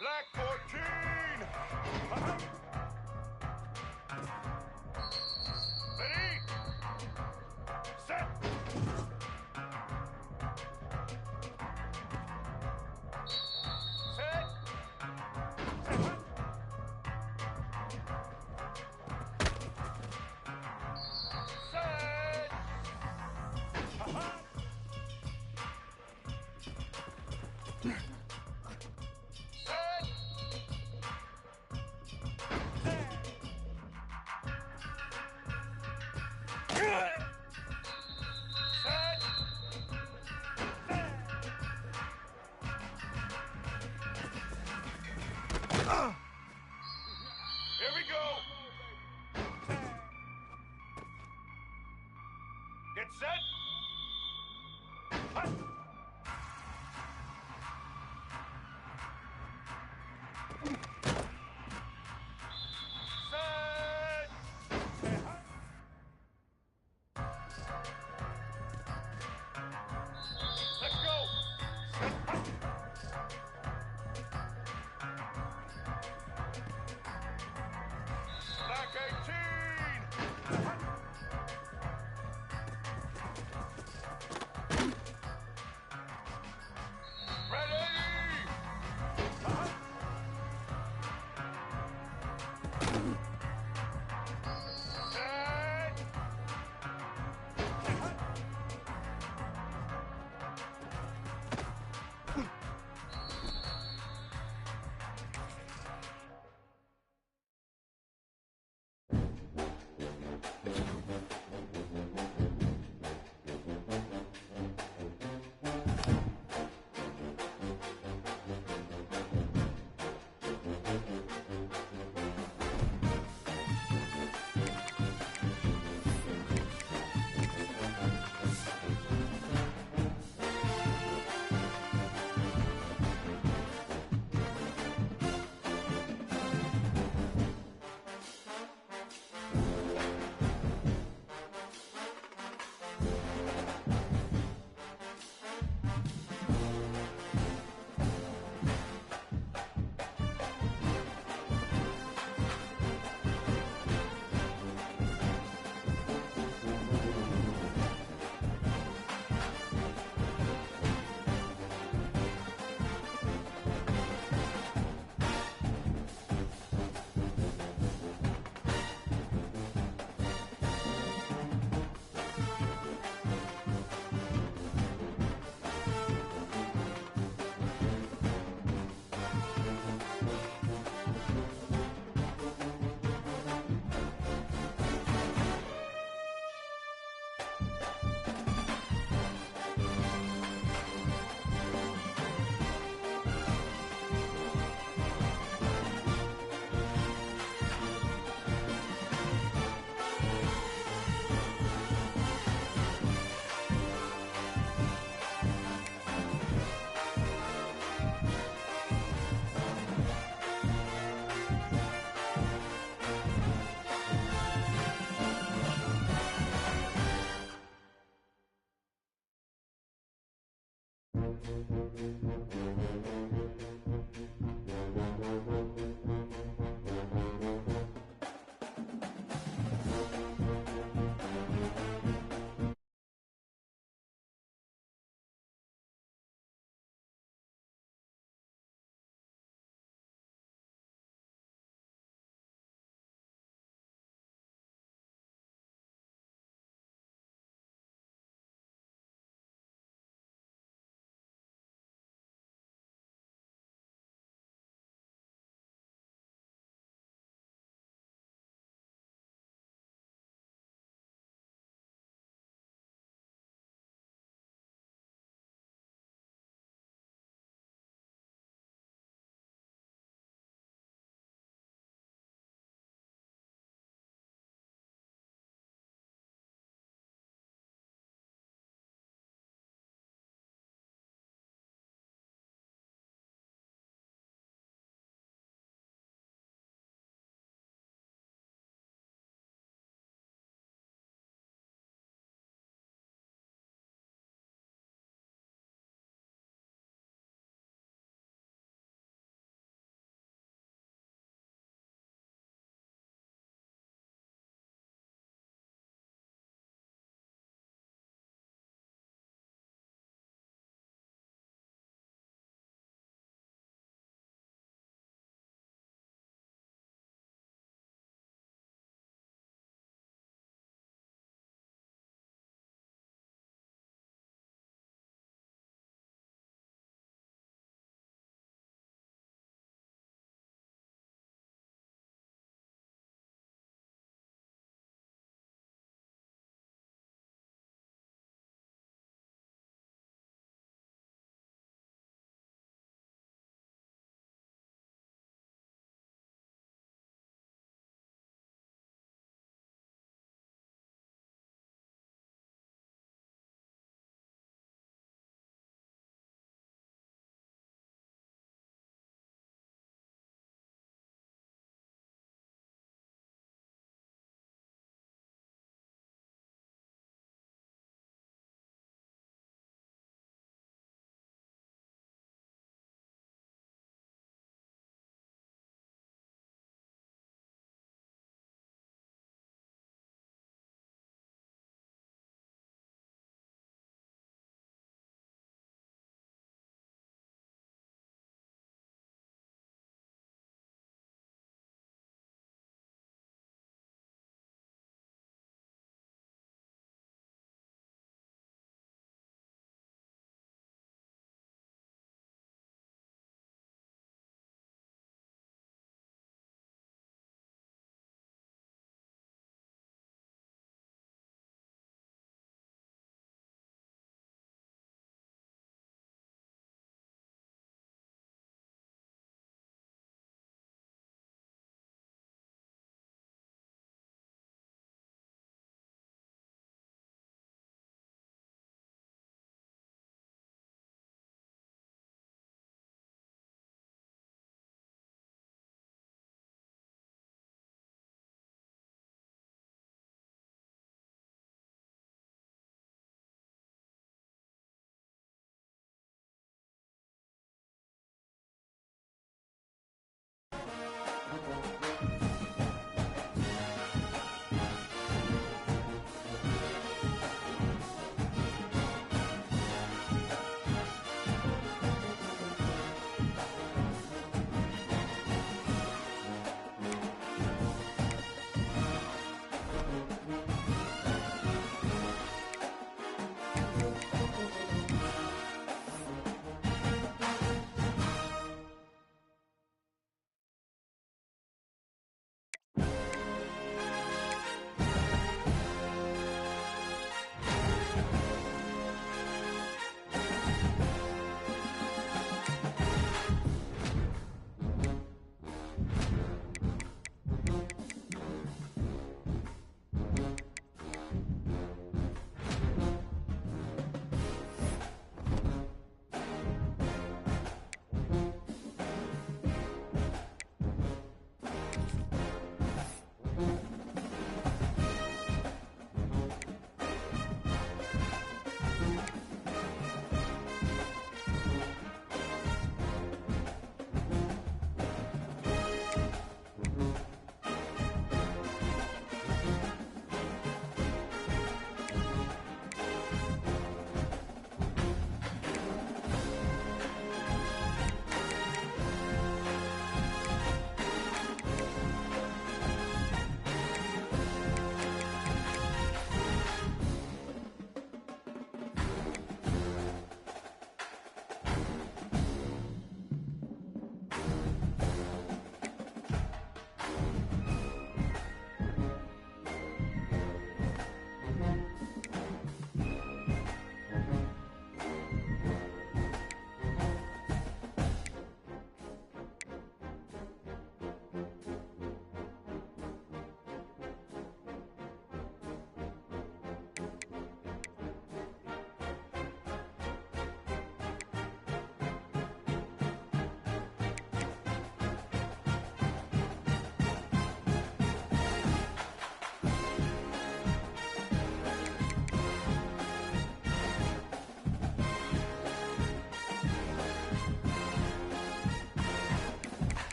Black 14! Ready? Set! Set! Set! Here we go! Get set! Hut. Set! Let's go! Set. Hut. Black 18! Ready! Set!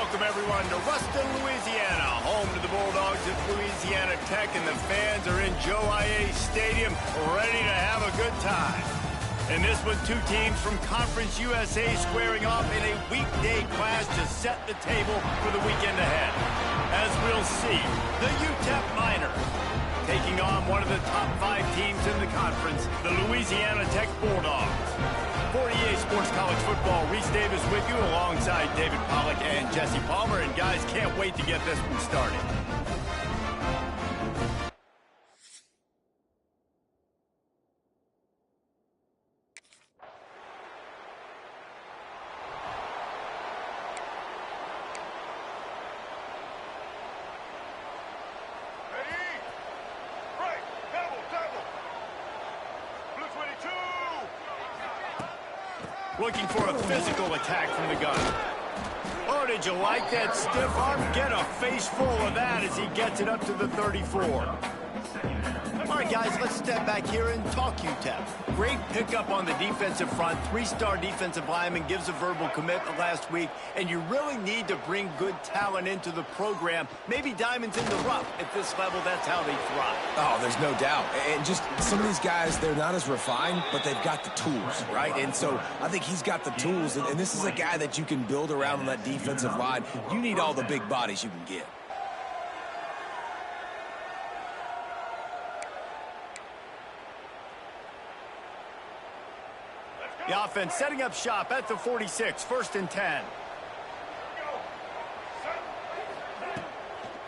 Welcome, everyone, to Ruston, Louisiana, home to the Bulldogs at Louisiana Tech, and the fans are in Joe I.A. Stadium ready to have a good time. In this one, two teams from Conference USA squaring off in a weekday clash to set the table for the weekend ahead. As we'll see, the UTEP Miners taking on one of the top 5 teams in the conference, the Louisiana Tech Bulldogs. For EA Sports College Football, Reese Davis with you alongside David Pollack and Jesse Palmer. And guys, can't wait to get this one started. Looking for a physical attack from the gun. Oh, did you like that stiff arm? Get a face full of that as he gets it up to the 34. All right, guys, let's step back here and talk UTEP. Great pickup on the defensive front. 3-star defensive lineman gives a verbal commitment last week, and you really need to bring good talent into the program. Maybe diamonds in the rough. At this level, that's how they thrive. Oh, there's no doubt. And just some of these guys, they're not as refined, but they've got the tools, right? And so I think he's got the tools, and this is a guy that you can build around on that defensive line. You need all the big bodies you can get. The offense setting up shop at the 46, 1st and 10.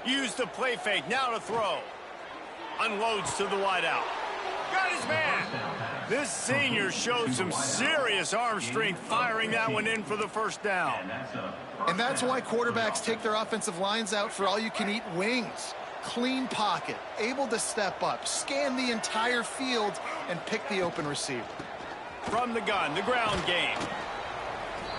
Use the play fake, now to throw. Unloads to the wideout. Got his man. This senior showed some serious arm strength firing that one in for the first down. And that's why quarterbacks take their offensive lines out for all-you-can-eat wings. Clean pocket, able to step up, scan the entire field, and pick the open receiver. From the gun, the ground game.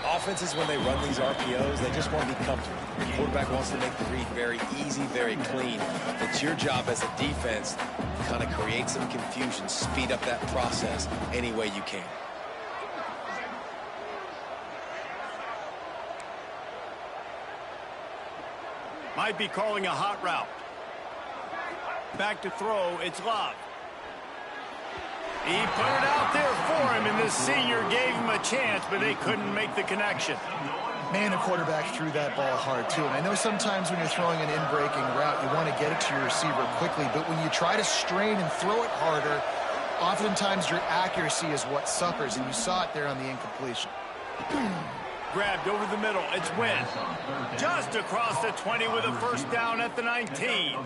Offenses, when they run these RPOs, they just want to be comfortable. The quarterback wants to make the read very easy, very clean. It's your job as a defense to kind of create some confusion, speed up that process any way you can. Might be calling a hot route. Back to throw, it's Love. He put it out there for him, and this senior gave him a chance, but they couldn't make the connection. Man, a quarterback threw that ball hard, too. And I know sometimes when you're throwing an in-breaking route, you want to get it to your receiver quickly. But when you try to strain and throw it harder, oftentimes your accuracy is what suffers, and you saw it there on the incompletion. Grabbed over the middle. It's Wynn. Just across the 20 with a first down at the 19.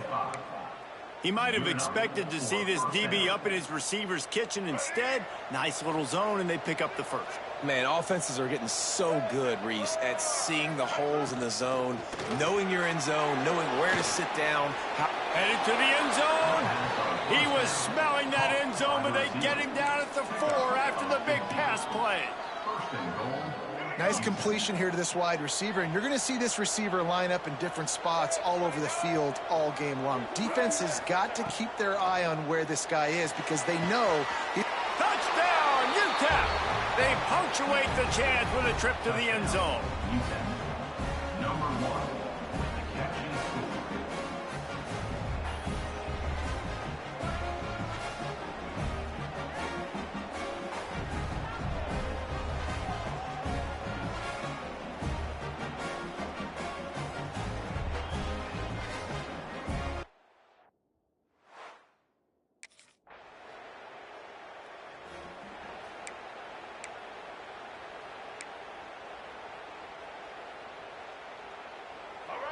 He might have expected to see this DB up in his receiver's kitchen. Instead, nice little zone, and they pick up the first. Man, offenses are getting so good, Reese, at seeing the holes in the zone, knowing you're in zone, knowing where to sit down. Headed to the end zone. He was smelling that end zone, but they get him down at the 4 after the big pass play. Nice completion here to this wide receiver, and you're going to see this receiver line up in different spots all over the field all game long. Defense has got to keep their eye on where this guy is because they know Touchdown, UTEP! They punctuate the chance with a trip to the end zone.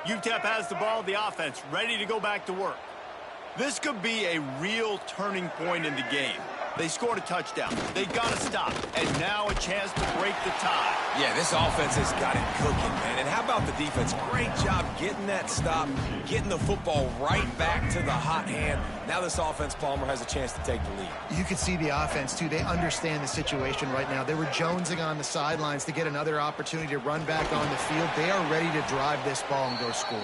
UTEP has the ball, the offense ready to go back to work. This could be a real turning point in the game. They scored a touchdown. They got to stop. And now a chance to break the tie. Yeah, this offense has got it cooking, man. And how about the defense? Great job getting that stop, getting the football right back to the hot hand. Now this offense, Palmer, has a chance to take the lead. You can see the offense, too. They understand the situation right now. They were jonesing on the sidelines to get another opportunity to run back on the field. They are ready to drive this ball and go score.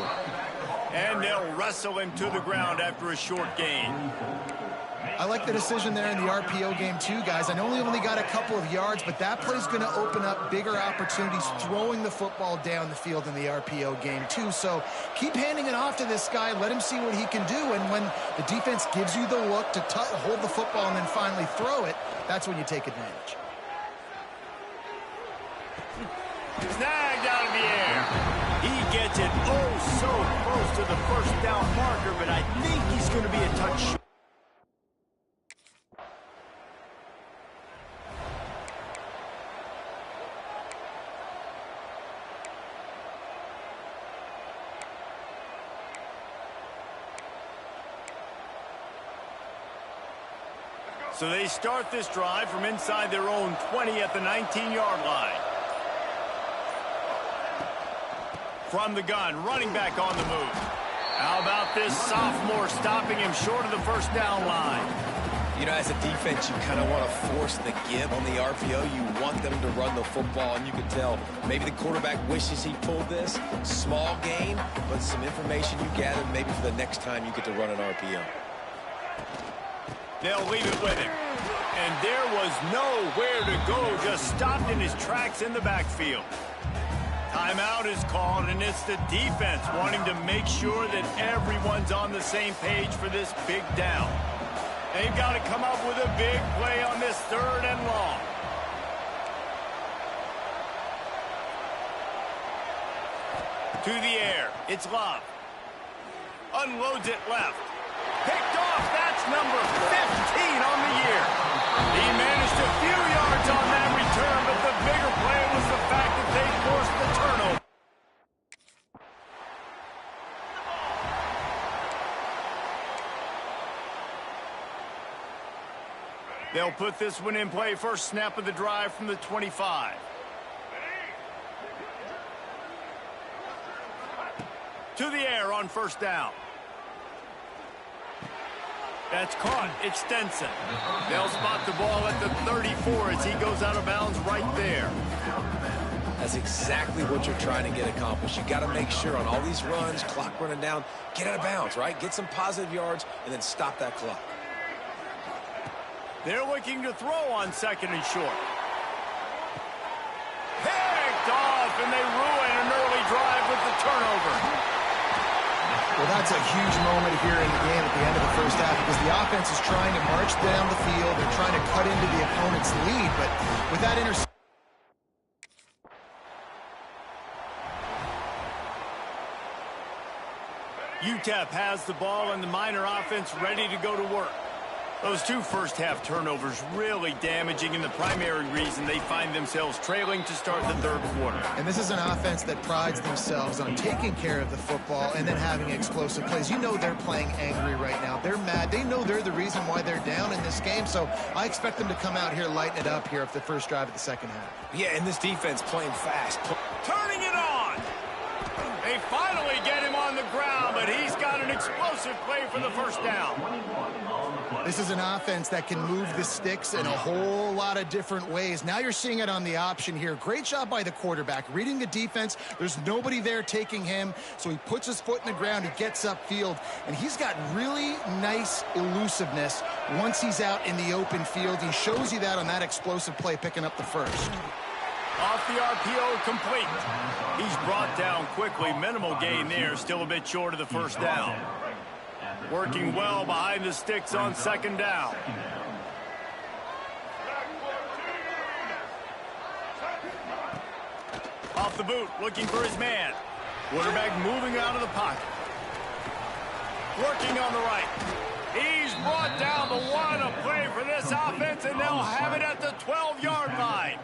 And they'll wrestle him to the ground after a short gain. I like the decision there in the RPO game too, guys. I know he only got a couple of yards, but that play's going to open up bigger opportunities throwing the football down the field in the RPO game too. So keep handing it off to this guy. Let him see what he can do. And when the defense gives you the look to hold the football and then finally throw it, that's when you take advantage. Snagged out of the air. He gets it oh so close to the first down marker, but I think he's going to be a touch short. So they start this drive from inside their own 20 at the 19-yard line. From the gun, running back on the move. How about this sophomore stopping him short of the first down line? You know, as a defense, you kind of want to force the give on the RPO. You want them to run the football, and you can tell maybe the quarterback wishes he pulled this. Small gain, but some information you gather maybe for the next time you get to run an RPO. They'll leave it with him. And there was nowhere to go, just stopped in his tracks in the backfield. Timeout is called, and it's the defense wanting to make sure that everyone's on the same page for this big down. They've got to come up with a big play on this 3rd and long. To the air, it's Love. Unloads it left. Picked off, that's number 15 on the year. He managed a few yards on that return, but the bigger play was the fact that they forced the turnover. They'll put this one in play first snap of the drive from the 25. To the air on first down. That's caught. It's Stenson. They'll spot the ball at the 34 as he goes out of bounds right there. That's exactly what you're trying to get accomplished. You got to make sure on all these runs, clock running down, get out of bounds, right? Get some positive yards and then stop that clock. They're looking to throw on 2nd and short. Picked off, and they ruin an early drive with the turnover. Well, that's a huge moment here in the game at the end of the first half because the offense is trying to march down the field. They're trying to cut into the opponent's lead, but with that interception. UTEP has the ball and the Miner offense ready to go to work. Those 2 first-half turnovers really damaging, and the primary reason they find themselves trailing to start the 3rd quarter. And this is an offense that prides themselves on taking care of the football and then having explosive plays. You know they're playing angry right now. They're mad. They know they're the reason why they're down in this game, so I expect them to come out here, lighten it up here for the first drive of the 2nd half. Yeah, and this defense playing fast. Turning it on! They finally get him on the ground, but he's got an explosive play for the first down. This is an offense that can move the sticks in a whole lot of different ways. Now you're seeing it on the option here. Great job by the quarterback. Reading the defense, there's nobody there taking him, so he puts his foot in the ground, he gets upfield, and he's got really nice elusiveness once he's out in the open field. He shows you that on that explosive play, picking up the first. Off the RPO, complete. He's brought down quickly. Minimal gain there, still a bit short of the first down. Working well behind the sticks on 2nd down. Off the boot, looking for his man. Quarterback moving out of the pocket. Working on the right. He's brought down the one, a play for this offense, and they'll have it at the 12-yard line.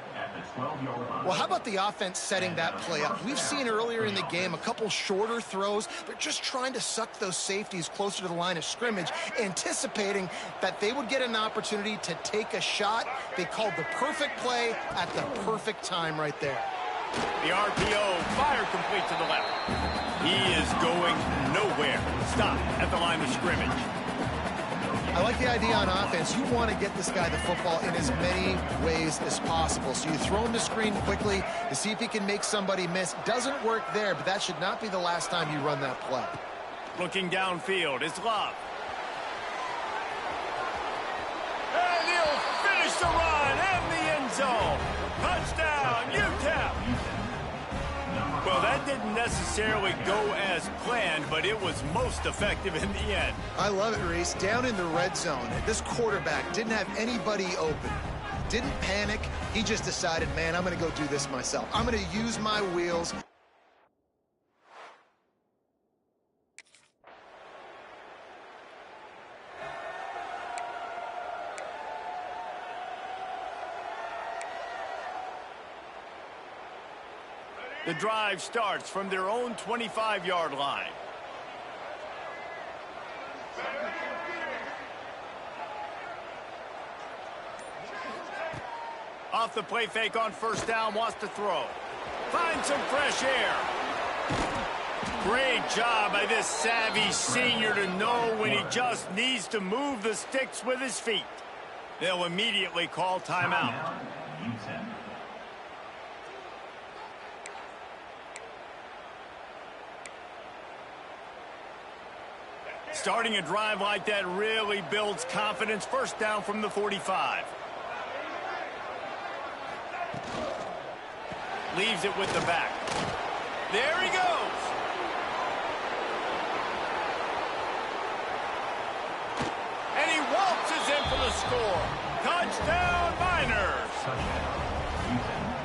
Well, how about the offense setting that play up? We've seen earlier in the game a couple shorter throws. They're just trying to suck those safeties closer to the line of scrimmage, anticipating that they would get an opportunity to take a shot. They called the perfect play at the perfect time right there. The RPO, fire complete to the left. He is going nowhere. Stop at the line of scrimmage. I like the idea on offense. You want to get this guy the football in as many ways as possible. So you throw him the screen quickly to see if he can make somebody miss. Doesn't work there, but that should not be the last time you run that play. Looking downfield, it's Love. didn't necessarily go as planned, but it was most effective in the end. I love it, Reese. Down in the red zone, this quarterback didn't have anybody open. Didn't panic. He just decided, man, I'm going to go do this myself. I'm going to use my wheels. The drive starts from their own 25-yard line. Off the play fake on first down, wants to throw. Finds some fresh air. Great job by this savvy senior to know when he just needs to move the sticks with his feet. They'll immediately call timeout. Starting a drive like that really builds confidence. First down from the 45. Leaves it with the back. There he goes. And he waltzes in for the score. Touchdown, Miners.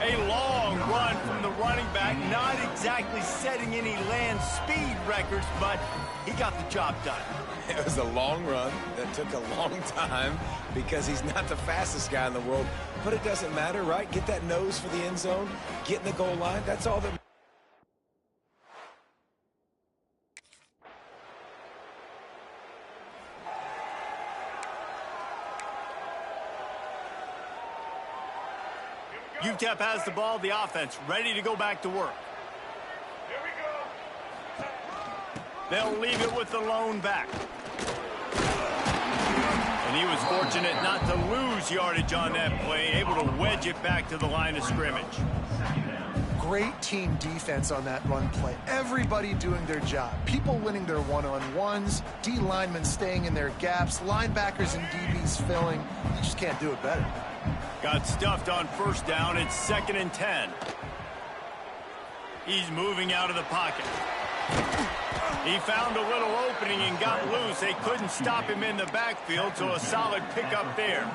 A long run from the running back, not exactly setting any land speed records, but he got the job done. It was a long run that took a long time because he's not the fastest guy in the world, but it doesn't matter, right? Get that nose for the end zone, get in the goal line, that's all that. UTEP has the ball, the offense ready to go back to work. They'll leave it with the lone back. And he was fortunate not to lose yardage on that play, able to wedge it back to the line of scrimmage. Great team defense on that run play. Everybody doing their job. People winning their one-on-ones, D linemen staying in their gaps, linebackers and DBs filling. You just can't do it better. Got stuffed on first down. It's 2nd and 10. He's moving out of the pocket. He found a little opening and got loose. They couldn't stop him in the backfield, so a solid pickup there.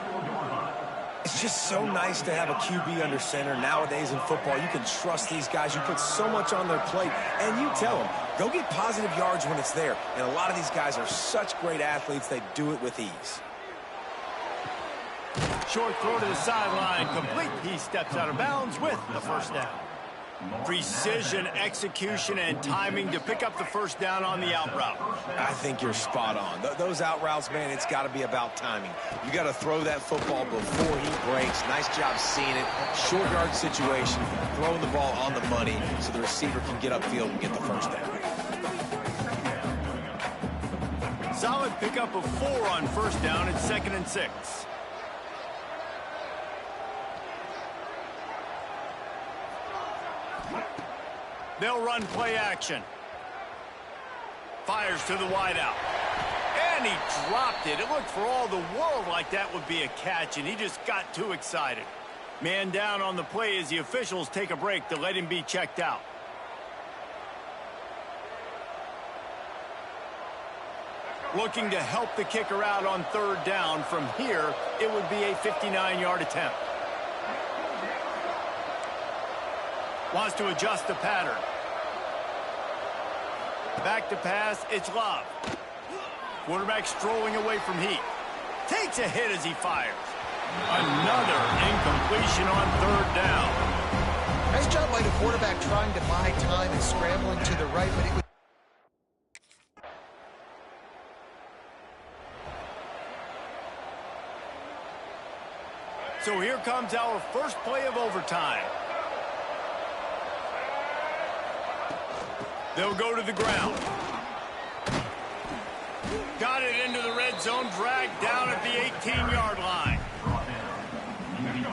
It's just so nice to have a QB under center. Nowadays in football, you can trust these guys. You put so much on their plate, and you tell them, go get positive yards when it's there. And a lot of these guys are such great athletes, they do it with ease. Short throw to the sideline, complete. He steps out of bounds with the first down. Precision, execution, and timing to pick up the first down on the out route. I think you're spot on. Those out routes, man, it's got to be about timing. You got to throw that football before he breaks. Nice job seeing it. Short yard situation, throwing the ball on the money so the receiver can get upfield and get the first down. Solid pickup of 4 on first down. It's 2nd and 6. They'll run play action. Fires to the wideout. And he dropped it. It looked for all the world like that would be a catch, and he just got too excited. Man down on the play as the officials take a break to let him be checked out. Looking to help the kicker out on 3rd down. From here, it would be a 59-yard attempt. Wants to adjust the pattern. Back to pass, it's Love. Quarterback strolling away from Heath. Takes a hit as he fires. Another incompletion on 3rd down. Nice job by the quarterback trying to buy time and scrambling to the right, but it was... So here comes our first play of overtime. They'll go to the ground. Got it into the red zone, dragged down at the 18-yard line.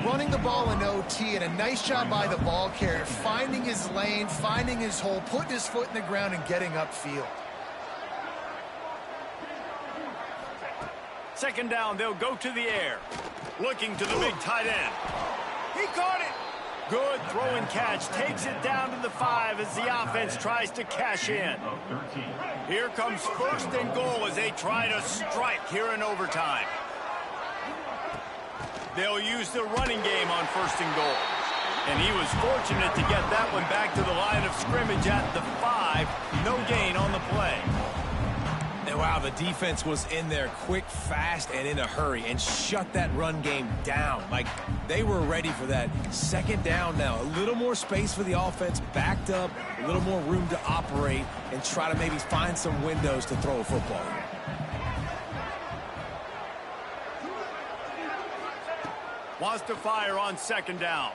Running the ball in OT, and a nice job by the ball carrier, finding his lane, finding his hole, putting his foot in the ground and getting upfield. 2nd down, they'll go to the air. Looking to the big tight end. He caught it. Good throw and catch. Takes it down to the 5 as the offense tries to cash in. Here comes first and goal as they try to strike here in overtime. They'll use the running game on first and goal. And he was fortunate to get that one back to the line of scrimmage at the 5. No gain on the play. And wow, the defense was in there quick, fast, and in a hurry and shut that run game down. Like, they were ready for that. Second down now. A little more space for the offense, backed up, a little more room to operate and try to maybe find some windows to throw a football. Wants to fire on second down.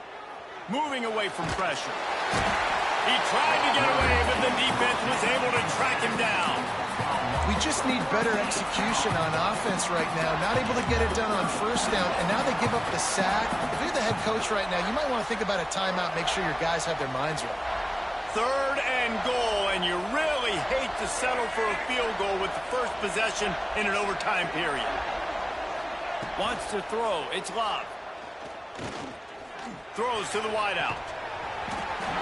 Moving away from pressure. He tried to get away, but the defense was able to track him down. We just need better execution on offense right now. Not able to get it done on first down, and now they give up the sack. If you're the head coach right now, you might want to think about a timeout, make sure your guys have their minds right. Third and goal, and you really hate to settle for a field goal with the first possession in an overtime period. Wants to throw. It's Love. Throws to the wideout.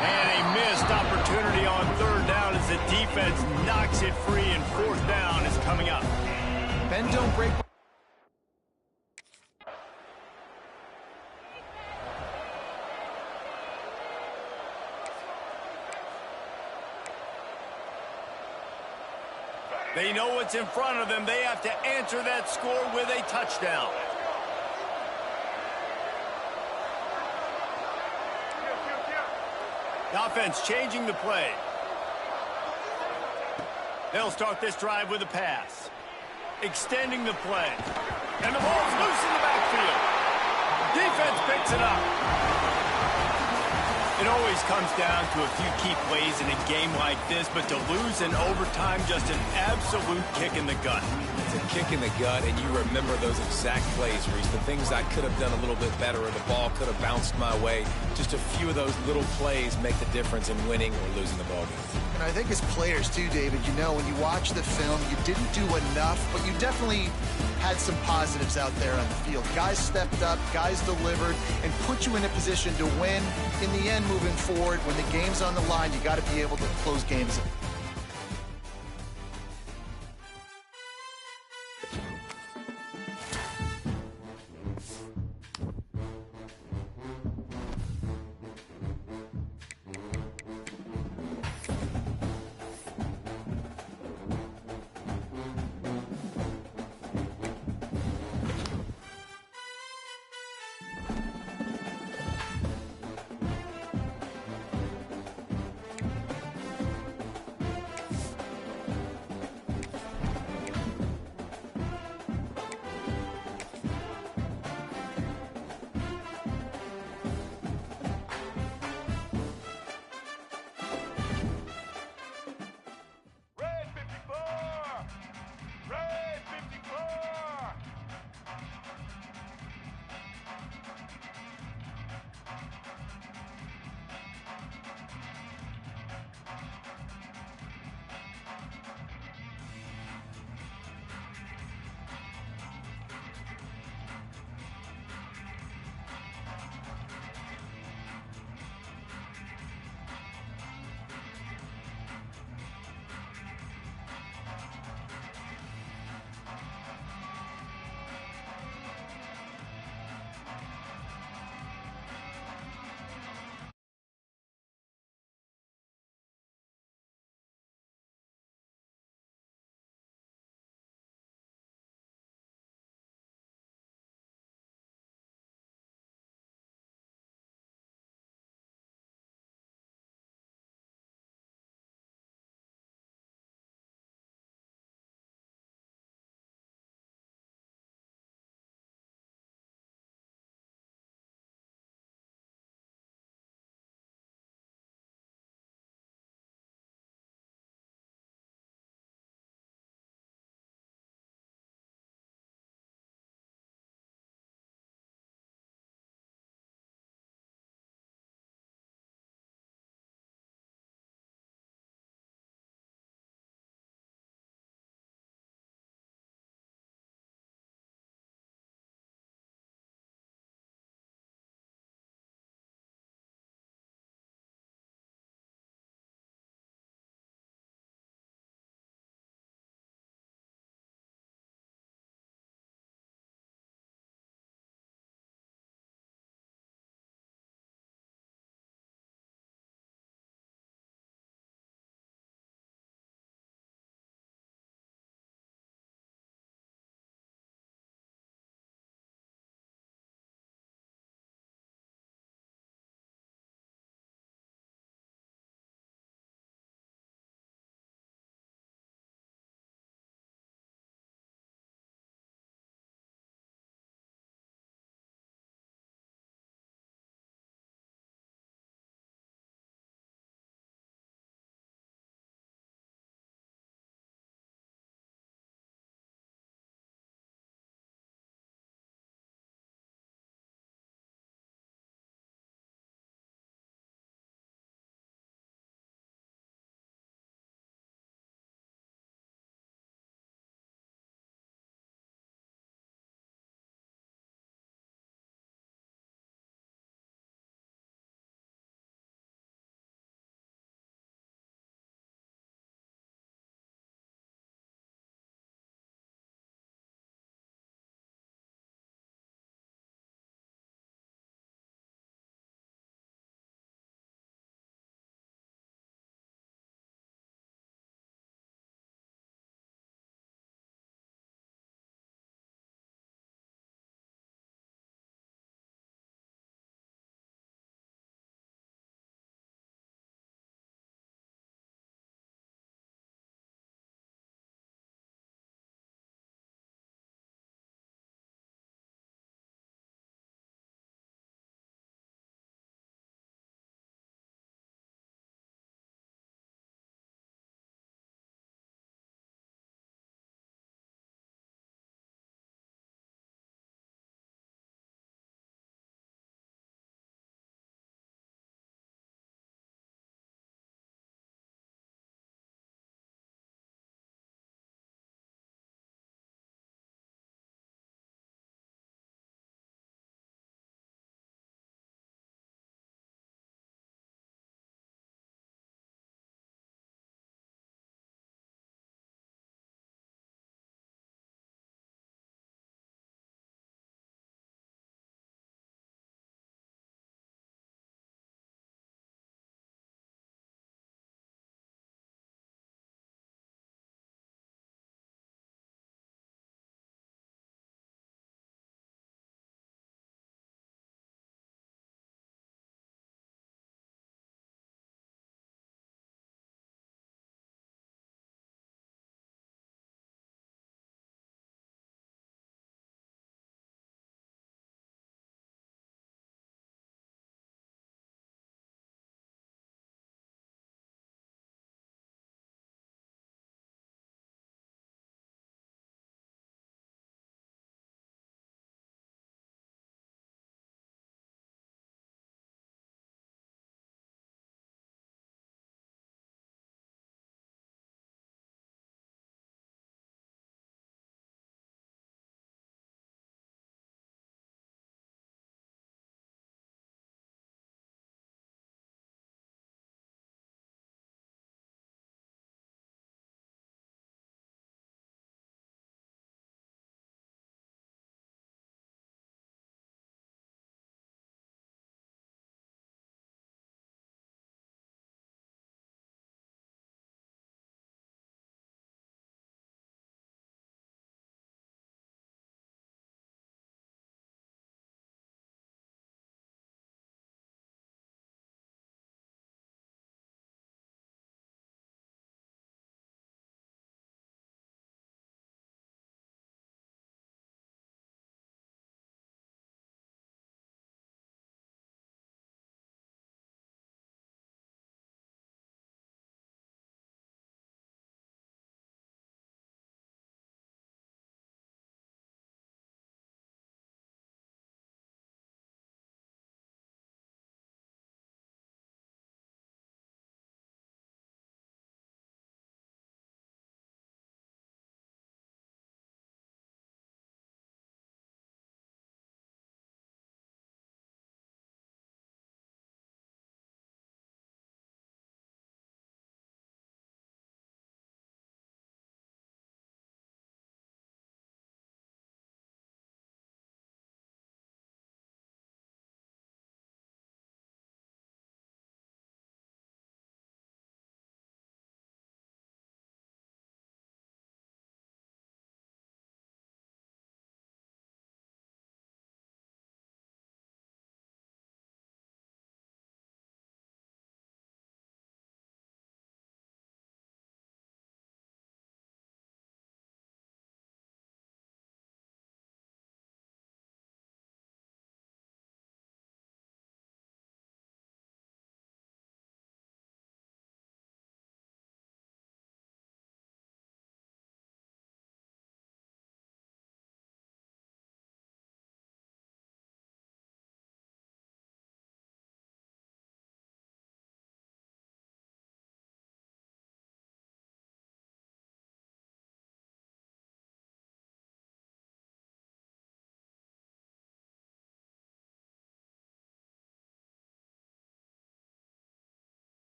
And a missed opportunity on third down as the defense knocks it free, and fourth down is coming up. Bend, don't break. They know what's in front of them. They have to answer that score with a touchdown. The offense changing the play. They'll start this drive with a pass. Extending the play. And the ball's loose in the backfield. Defense picks it up. It always comes down to a few key plays in a game like this, but to lose in overtime, just an absolute kick in the gut. It's a kick in the gut, and you remember those exact plays, Reese. The things I could have done a little bit better, or the ball could have bounced my way. Just a few of those little plays make the difference in winning or losing the ball game. And I think as players too, David, you know, when you watch the film, you didn't do enough, but you definitely had some positives out there on the field. Guys stepped up, guys delivered, and put you in a position to win. In the end, moving forward, when the game's on the line, you got to be able to close games.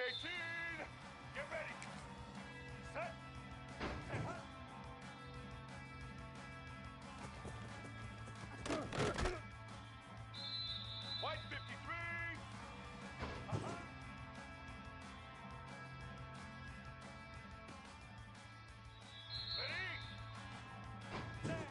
318! Get ready! Set! White 53! Ready? Set!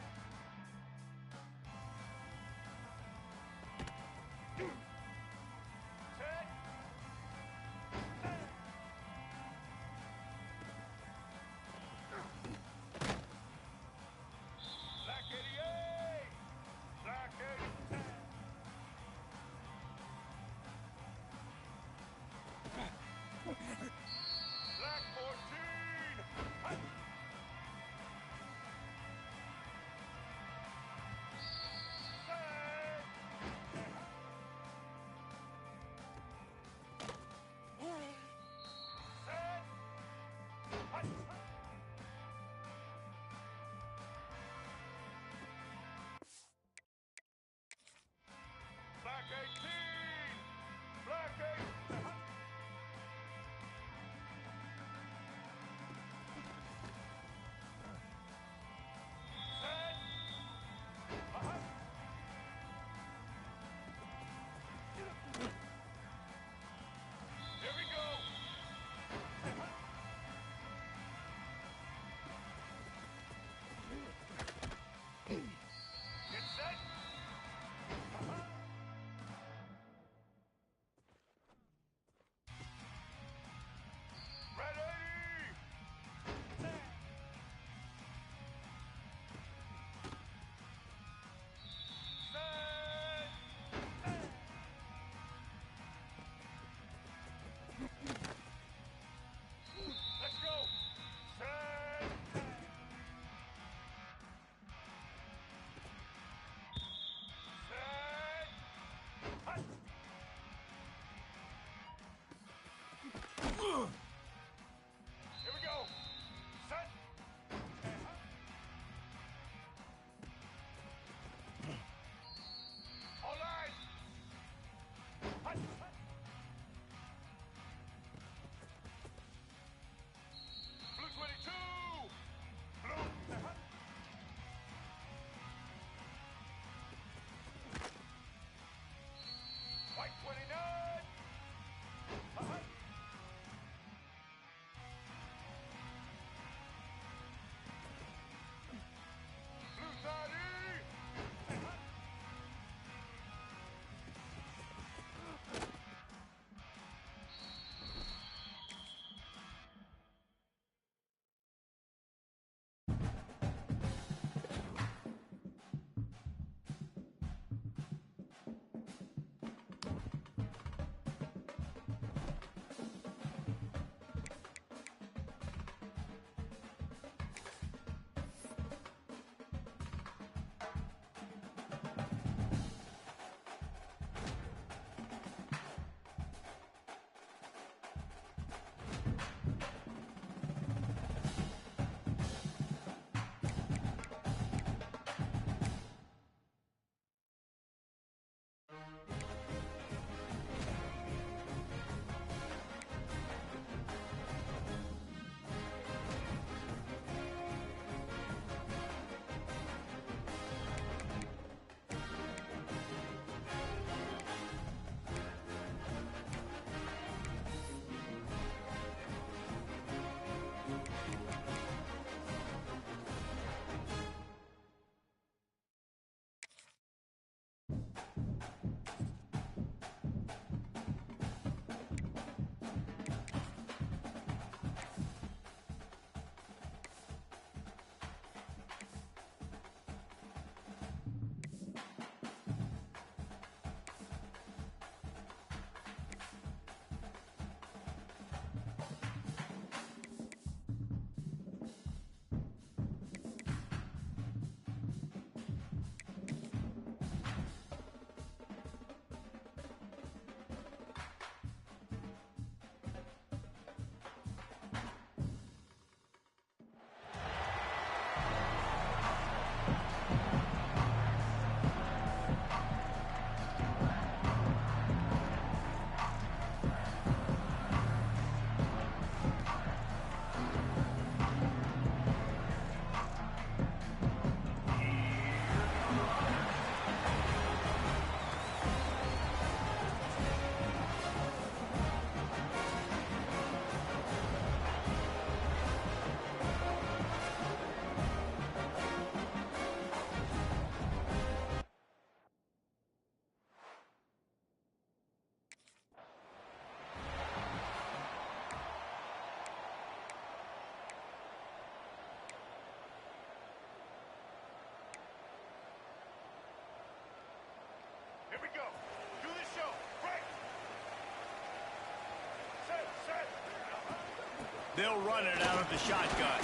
They'll run it out of the shotgun.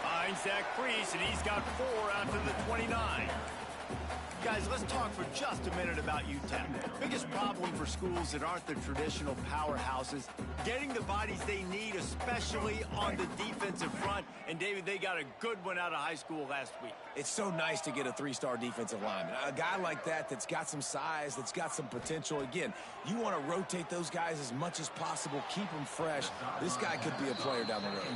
Finds that crease, and he's got 4 out to the 29. Guys, let's talk for just a minute about UTEP. Biggest problem for schools that aren't the traditional powerhouses, getting the bodies they need, especially on the defensive front. And, David, they got a good one out of high school last week. It's so nice to get a 3-star defensive lineman. A guy like that's got some size, that's got some potential. Again, you want to rotate those guys as much as possible, keep them fresh. This guy could be a player down the road.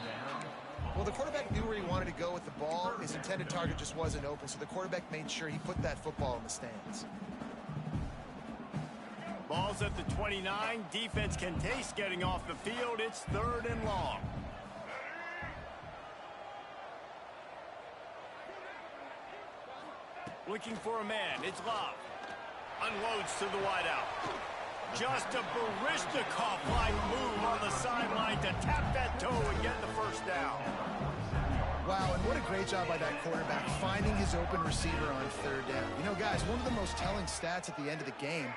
Well, the quarterback knew where he wanted to go with the ball. His intended target just wasn't open, so the quarterback made sure he put that football in the stands. Ball's at the 29. Defense can taste getting off the field. It's 3rd and long. Looking for a man. It's Love. Unloads to the wideout. Just a Baryshnikov-like move on the sideline to tap that toe and get the first down. Wow, and what a great job by that quarterback finding his open receiver on 3rd down. You know, guys, one of the most telling stats at the end of the game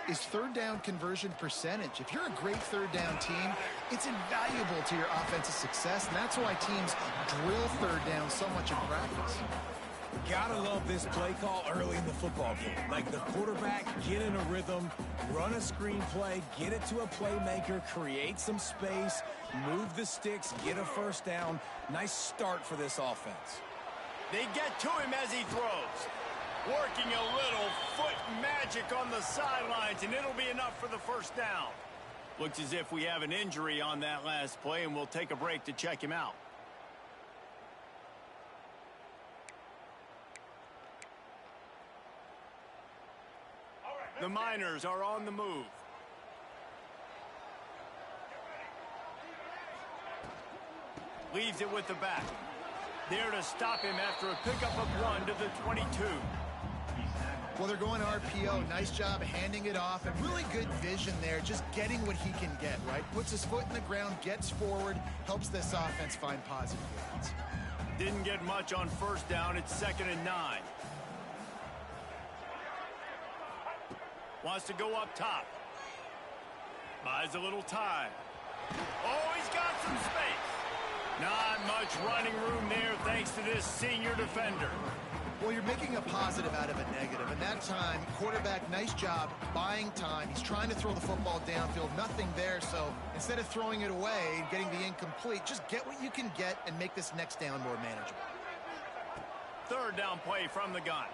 is 3rd down conversion percentage. If you're a great 3rd down team, it's invaluable to your offensive success, and that's why teams drill 3rd down so much in practice. Gotta love this play call early in the football game. Like the quarterback, get in a rhythm, run a screen play, get it to a playmaker, create some space, move the sticks, get a first down. Nice start for this offense. They get to him as he throws. Working a little foot magic on the sidelines, and it'll be enough for the first down. Looks as if we have an injury on that last play, and we'll take a break to check him out. The Miners are on the move. Leaves it with the back. There to stop him after a pickup of 1 to the 22. Well, they're going RPO. Nice job handing it off, and really good vision there, just getting what he can get, right? Puts his foot in the ground, gets forward, helps this offense find positive yards. Didn't get much on first down. It's 2nd and 9. Wants to go up top. Buys a little time. Oh, he's got some space. Not much running room there thanks to this senior defender. Well, you're making a positive out of a negative. And that time, quarterback, nice job buying time. He's trying to throw the football downfield. Nothing there, so instead of throwing it away and getting the incomplete, just get what you can get and make this next down more manageable. 3rd down play from the gun.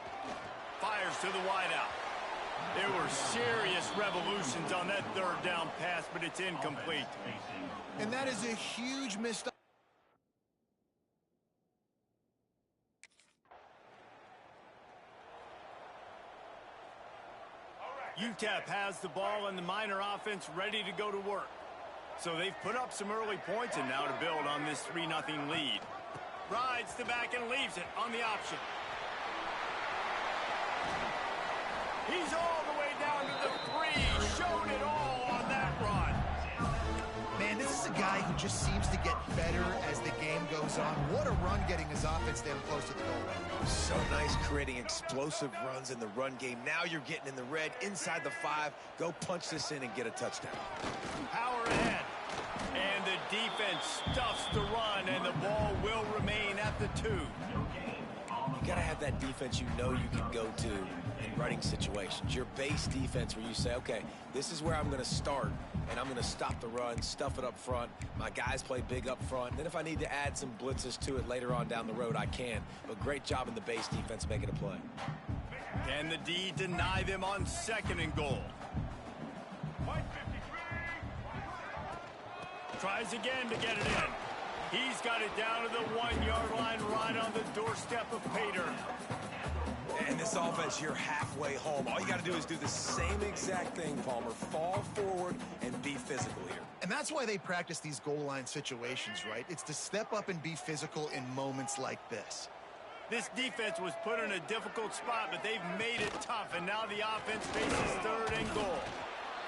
Fires to the wideout. There were serious revolutions on that 3rd down pass, but it's incomplete. And that is a huge missed. UTEP has the ball and the Miner offense ready to go to work. So they've put up some early points and now to build on this 3-0 lead. Rides the back and leaves it on the option. He's all the way down to the 3. Showed it all on that run. Man, this is a guy who just seems to get better as the game goes on. What a run getting his offense down close to the goal line. So nice creating explosive runs in the run game. Now you're getting in the red, inside the 5. Go punch this in and get a touchdown. Power ahead. And the defense stuffs the run, and the ball will remain at the 2. You got to have that defense you know you can go to in running situations. Your base defense where you say, okay, this is where I'm going to start, and I'm going to stop the run, stuff it up front. My guys play big up front. Then if I need to add some blitzes to it later on down the road, I can. But great job in the base defense making a play. Can the D deny them on 2nd and goal? Tries again to get it in. He's got it down to the 1-yard line right on the doorstep of Pater. And this offense, you're halfway home. All you got to do is do the same exact thing, Palmer. Fall forward and be physical here. And that's why they practice these goal line situations, right? It's to step up and be physical in moments like this. This defense was put in a difficult spot, but they've made it tough, and now the offense faces 3rd and goal.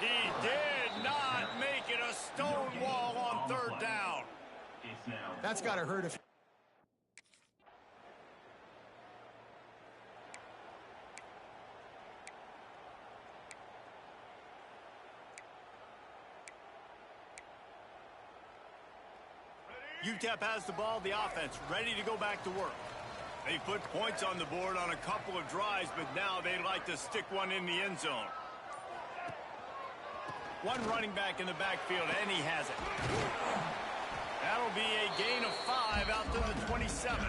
He did not make it a stone wall on 3rd down. That's got to hurt if... UTEP has the ball, the offense ready to go back to work. They put points on the board on a couple of drives, but now they'd like to stick one in the end zone. One running back in the backfield, and he has it. That'll be a gain of 5 out to the 27.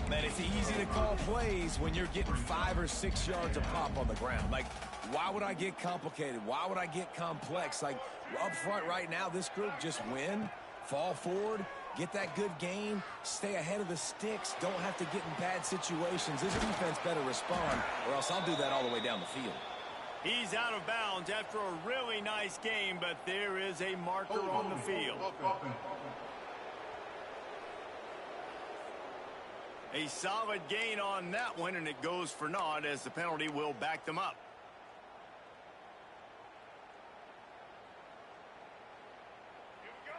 Man, it's easy to call plays when you're getting 5 or 6 yards of pop on the ground. Like, why would I get complicated? Why would I get complex? Like, up front right now, this group just win, fall forward, get that good gain, stay ahead of the sticks, don't have to get in bad situations. This defense better respond, or else I'll do that all the way down the field. He's out of bounds after a really nice game, but there is a marker on the field. A solid gain on that one, and it goes for naught as the penalty will back them up.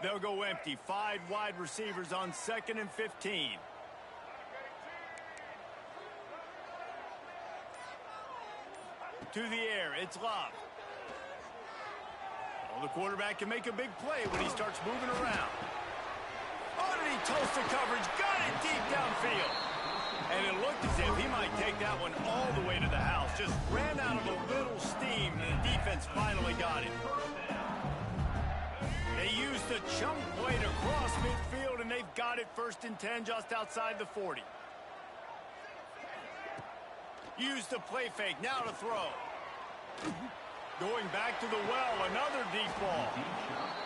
They'll go empty. 5 wide receivers on 2nd and 15. To the air, it's Love. Well, the quarterback can make a big play when he starts moving around. Oh, did he toast the coverage? Got it deep downfield. And it looked as if he might take that one all the way to the house. Just ran out of a little steam, and the defense finally got it. They used the chunk play to cross midfield, and they've got it 1st and 10 just outside the 40. Use the play fake, now to throw. Going back to the well, another deep ball.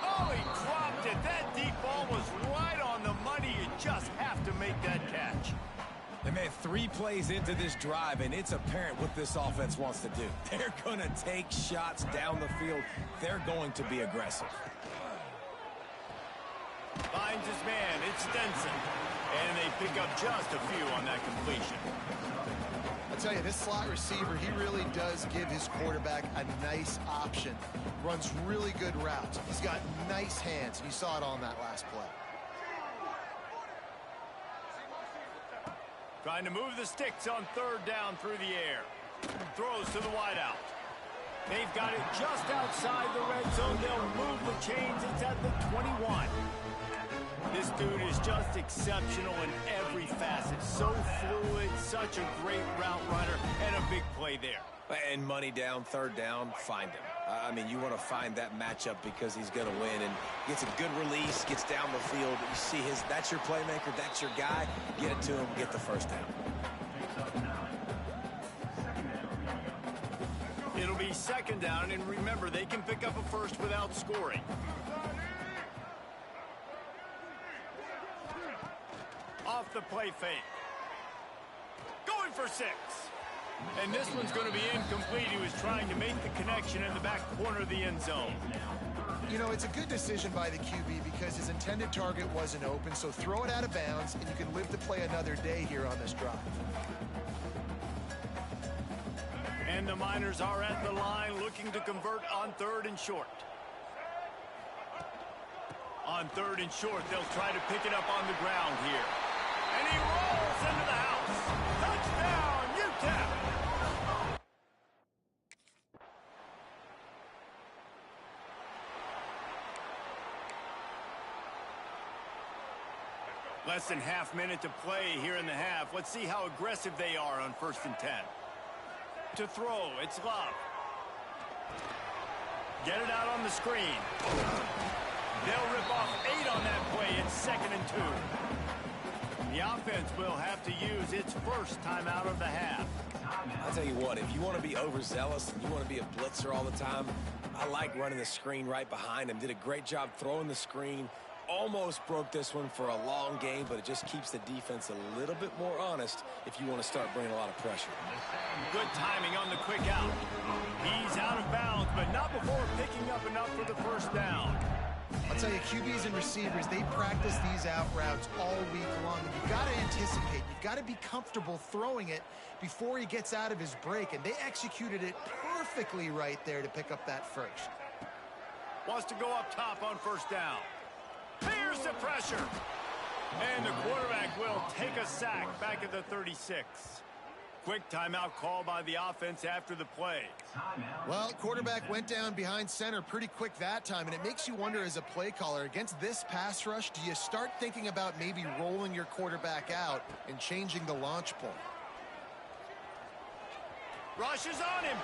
Oh, he dropped it. That deep ball was right on the money. You just have to make that catch. They made 3 plays into this drive, and it's apparent what this offense wants to do. They're going to take shots down the field. They're going to be aggressive. Finds his man, it's Stenson. And they pick up just a few on that completion. I'll tell you, this slot receiver, he really does give his quarterback a nice option. Runs really good routes. He's got nice hands, and you saw it on that last play. Trying to move the sticks on 3rd down through the air. Throws to the wideout. They've got it just outside the red zone. They'll move the chains. It's at the 21. This dude is just exceptional in every facet. So fluid, such a great route runner, and a big play there. And money down, 3rd down, find him. I mean, you want to find that matchup because he's going to win, and gets a good release, gets down the field. You see that's your playmaker, that's your guy. Get it to him, get the 1st down. It'll be 2nd down, and remember, they can pick up a 1st without scoring. Off the play fake. Going for 6. And this one's going to be incomplete. He was trying to make the connection in the back corner of the end zone. You know, it's a good decision by the QB because his intended target wasn't open, so throw it out of bounds, and you can live to play another day here on this drive. And the Miners are at the line looking to convert on 3rd and short. On 3rd and short, they'll try to pick it up on the ground here. And he rolls into the house. Touchdown, UTEP! Less than half minute to play here in the half. Let's see how aggressive they are on 1st and 10. To throw, it's Love. Get it out on the screen. They'll rip off 8 on that play. It's 2nd and 2. The offense will have to use its 1st timeout of the half. I'll tell you what, if you want to be overzealous and you want to be a blitzer all the time, I like running the screen right behind him. Did a great job throwing the screen. Almost broke this one for a long game, but it just keeps the defense a little bit more honest if you want to start bringing a lot of pressure. Good timing on the quick out. He's out of bounds, but not before picking up enough for the 1st down. I'll tell you, QBs and receivers, they practice these out routes all week long. You've got to anticipate. You've got to be comfortable throwing it before he gets out of his break, and they executed it perfectly right there to pick up that 1st. Wants to go up top on 1st down. Here's the pressure. And the quarterback will take a sack back at the 36. quick timeout call by the offense after the play. Well, quarterback went down behind center pretty quick that time, and it makes you wonder as a play caller, against this pass rush, do you start thinking about maybe rolling your quarterback out and changing the launch point? Rush is on him.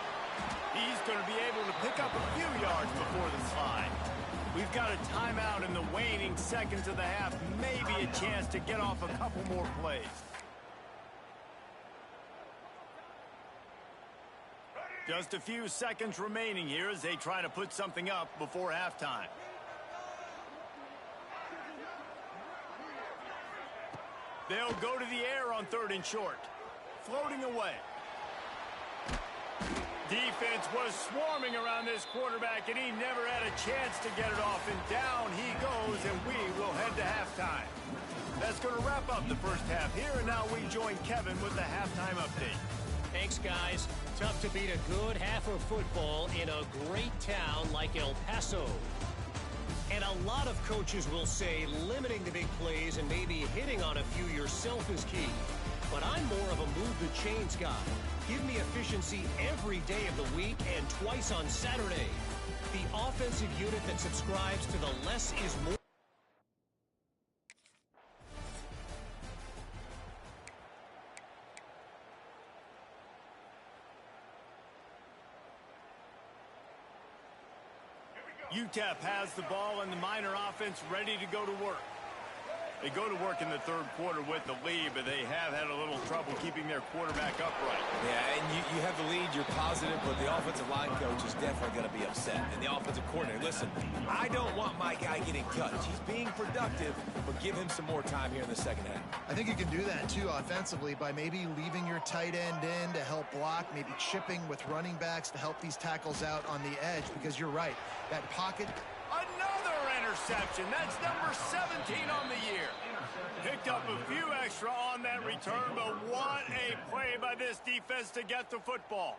He's going to be able to pick up a few yards before the slide. We've got a timeout in the waning seconds of the half. Maybe a chance to get off a couple more plays. Just a few seconds remaining here as they try to put something up before halftime. They'll go to the air on 3rd and short. Floating away. Defense was swarming around this quarterback, and he never had a chance to get it off. And down he goes, and we will head to halftime. That's going to wrap up the first half here, and now we join Kevin with the halftime update. Thanks, guys. Tough to beat a good half of football in a great town like El Paso. And a lot of coaches will say limiting the big plays and maybe hitting on a few yourself is key. But I'm more of a move the chains guy. Give me efficiency every day of the week and twice on Saturday. The offensive unit that subscribes to the less is more. UTEP has the ball and the Miner offense ready to go to work. They go to work in the 3rd quarter with the lead, but they have had a little trouble keeping their quarterback upright. Yeah, and you have the lead, you're positive, but the offensive line coach is definitely going to be upset. And the offensive coordinator, listen, I don't want my guy getting touched. He's being productive, but give him some more time here in the second half. I think you can do that, too, offensively, by maybe leaving your tight end in to help block, maybe chipping with running backs to help these tackles out on the edge, because you're right, that pocket. Another interception. That's number 17 on the year. Picked up a few extra on that return, but what a play by this defense to get the football.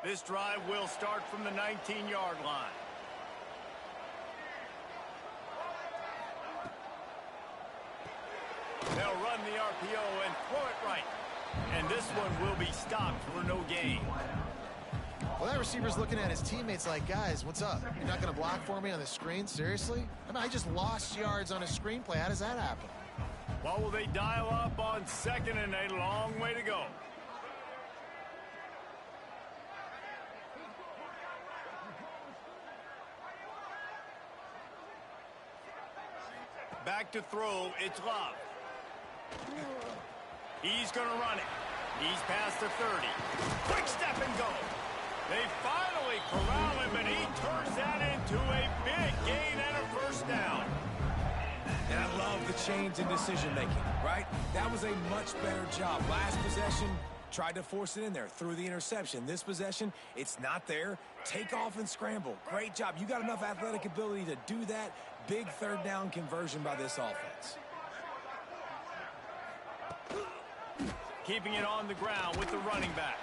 This drive will start from the 19-yard line. They'll run the RPO and throw it right. And this one will be stopped for no gain. Well, that receiver's looking at his teammates like, guys, what's up? You're not going to block for me on the screen? Seriously? I mean, I just lost yards on a screenplay. How does that happen? Well, will they dial up on 2nd and a long way to go? Back to throw, it's Love. He's going to run it. He's past the 30. Quick step and go. They finally corral him, and he turns that into a big gain and a first down. And I love the change in decision-making, right? That was a much better job. Last possession, tried to force it in there, threw the interception. This possession, it's not there. Take off and scramble. Great job. You got enough athletic ability to do that. Big 3rd down conversion by this offense. Keeping it on the ground with the running back.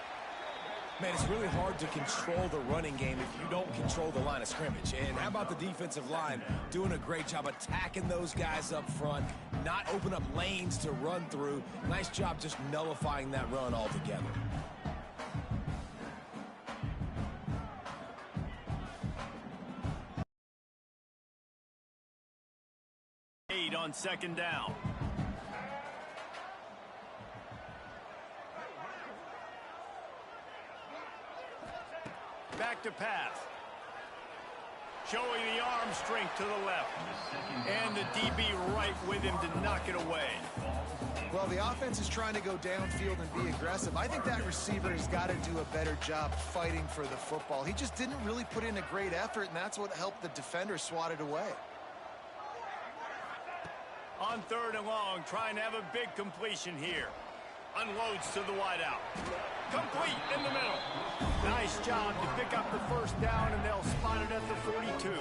Man, it's really hard to control the running game if you don't control the line of scrimmage. And how about the defensive line doing a great job attacking those guys up front, not open up lanes to run through. Nice job just nullifying that run altogether. On 2nd down. Back to pass. Showing the arm strength to the left. And the DB right with him to knock it away. Well, the offense is trying to go downfield and be aggressive. I think that receiver has got to do a better job fighting for the football. He just didn't really put in a great effort, and that's what helped the defender swat it away. On 3rd and long, trying to have a big completion here. Unloads to the wideout. Complete in the middle. Nice job to pick up the first down, and they'll spot it at the 42.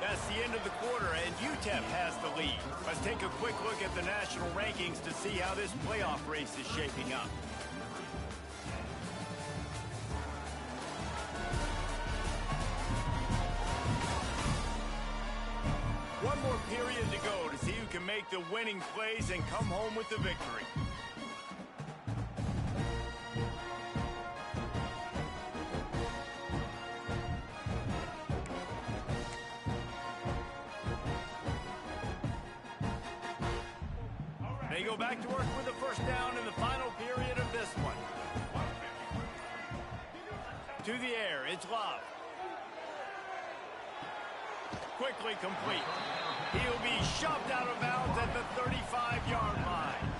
That's the end of the quarter, and UTEP has the lead. Let's take a quick look at the national rankings to see how this playoff race is shaping up. One more period to go to see who can make the winning plays and come home with the victory. They go back to work with the first down in the final period of this one. To the air, it's Love. Quickly complete. He'll be shoved out of bounds at the 35-yard line.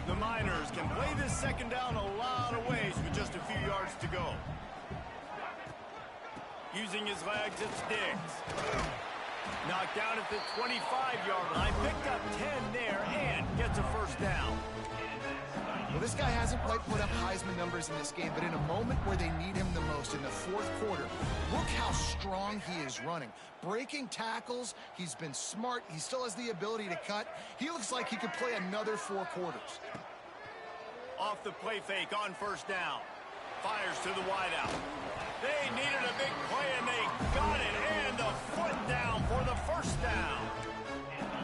The Miners can play this second down a lot of ways with just a few yards to go. Using his legs, it's Diggs. Knocked down at the 25-yard line, picked up 10 there, and gets a first down. Well, this guy hasn't quite put up Heisman numbers in this game, but in a moment where they need him the most, in the fourth quarter, look how strong he is running. Breaking tackles, he's been smart, he still has the ability to cut. He looks like he could play another 4 quarters. Off the play fake on first down. Fires to the wideout. They needed a big play, and they got it, and the foot down for the first down.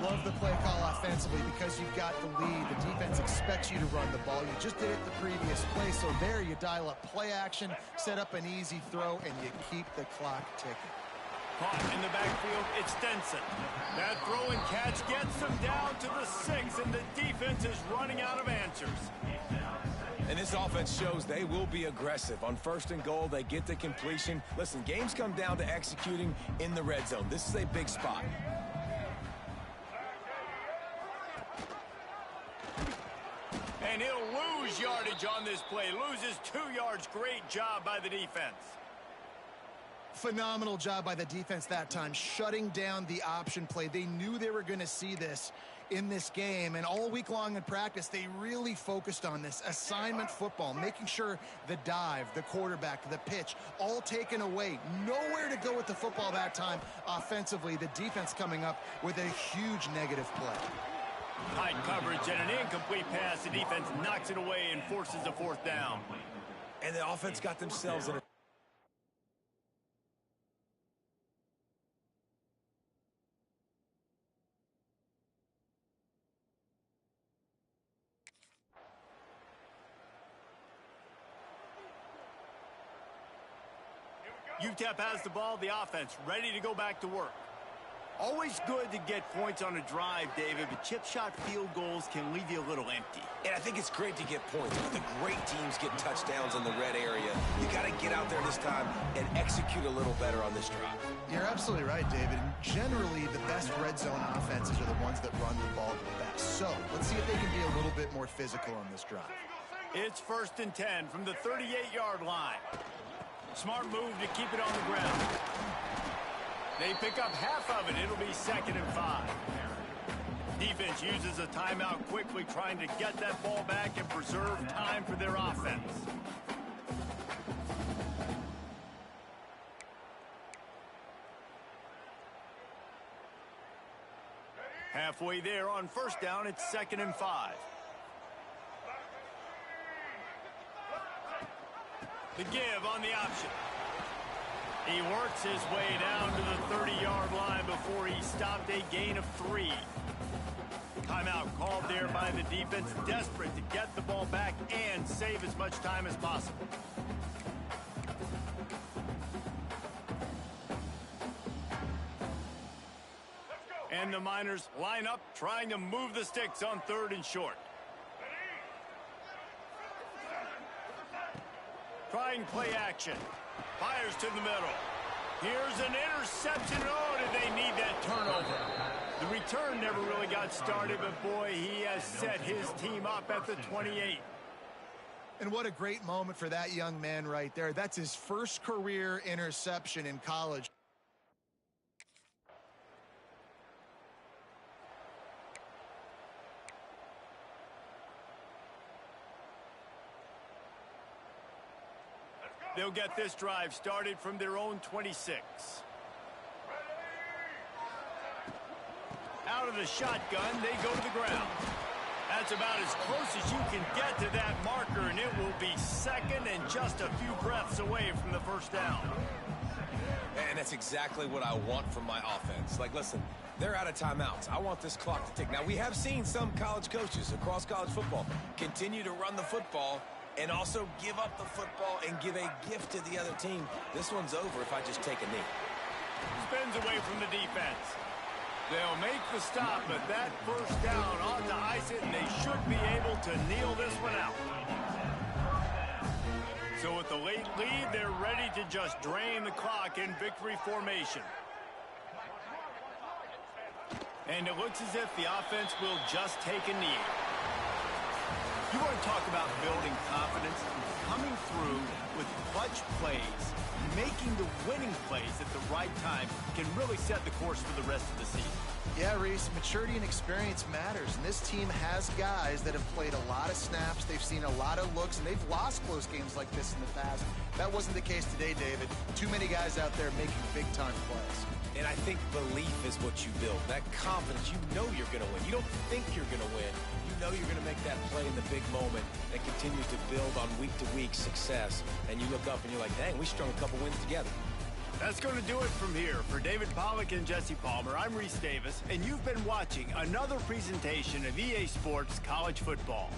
Love the play call offensively because you've got the lead. The defense expects you to run the ball. You just did it the previous play, so there you dial up play action, set up an easy throw, and you keep the clock ticking. Caught in the backfield, it's Stenson. That throw and catch gets them down to the 6, and the defense is running out of answers. And this offense shows they will be aggressive. On first and goal, they get the completion. Listen, games come down to executing in the red zone. This is a big spot. And he'll lose yardage on this play. Loses 2 yards. Great job by the defense. Phenomenal job by the defense that time, shutting down the option play. They knew they were going to see this in this game, and all week long in practice, they really focused on this assignment football, making sure the dive, the quarterback, the pitch, all taken away. Nowhere to go with the football that time offensively. The defense coming up with a huge negative play. Tight coverage and an incomplete pass. The defense knocks it away and forces a fourth down. And the offense got themselves in a UTEP has the ball, the offense ready to go back to work. Always good to get points on a drive, David, but chip shot field goals can leave you a little empty. And I think it's great to get points, but the great teams get touchdowns in the red area. You got to get out there this time and execute a little better on this drive. You're absolutely right, David. And generally, the best red zone offenses are the ones that run the ball the best. So let's see if they can be a little bit more physical on this drive. It's 1st and 10 from the 38-yard line. Smart move to keep it on the ground. They pick up half of it. It'll be 2nd and 5. Defense uses a timeout quickly, trying to get that ball back and preserve time for their offense. Halfway there on first down, it's 2nd and 5. The give on the option. He works his way down to the 30-yard line before he stopped a gain of 3. Timeout called there by the defense, desperate to get the ball back and save as much time as possible. And the Miners line up, trying to move the sticks on 3rd and short. Trying play action. Fires to the middle. Here's an interception. Oh, did they need that turnover? The return never really got started, but boy, he has set his team up at the 28. And what a great moment for that young man right there. That's his first career interception in college. They'll get this drive started from their own 26. out of the shotgun, they go to the ground. That's about as close as you can get to that marker, and it will be second and just a few breaths away from the first down. And that's exactly what I want from my offense. Like, listen, they're out of timeouts. I want this clock to tick. Now, we have seen some college coaches across college football continue to run the football and also give up the football and give a gift to the other team. This one's over if I just take a knee. Spins away from the defense. They'll make the stop, but that first down ought to ice it, and they should be able to kneel this one out. So with the late lead, they're ready to just drain the clock in victory formation. And it looks as if the offense will just take a knee. You want to talk about building confidence? Coming through with clutch plays, making the winning plays at the right time can really set the course for the rest of the season. Yeah, Reese, maturity and experience matters, and this team has guys that have played a lot of snaps, they've seen a lot of looks, and they've lost close games like this in the past. That wasn't the case today, David. Too many guys out there making big-time plays. And I think belief is what you build. That confidence, you know you're going to win. You don't think you're going to win. You know you're going to make that play in the big moment that continues to build on week-to-week success. And you look up and you're like, dang, we strung a couple wins together. That's going to do it from here. For David Pollack and Jesse Palmer, I'm Reese Davis, and you've been watching another presentation of EA Sports College Football.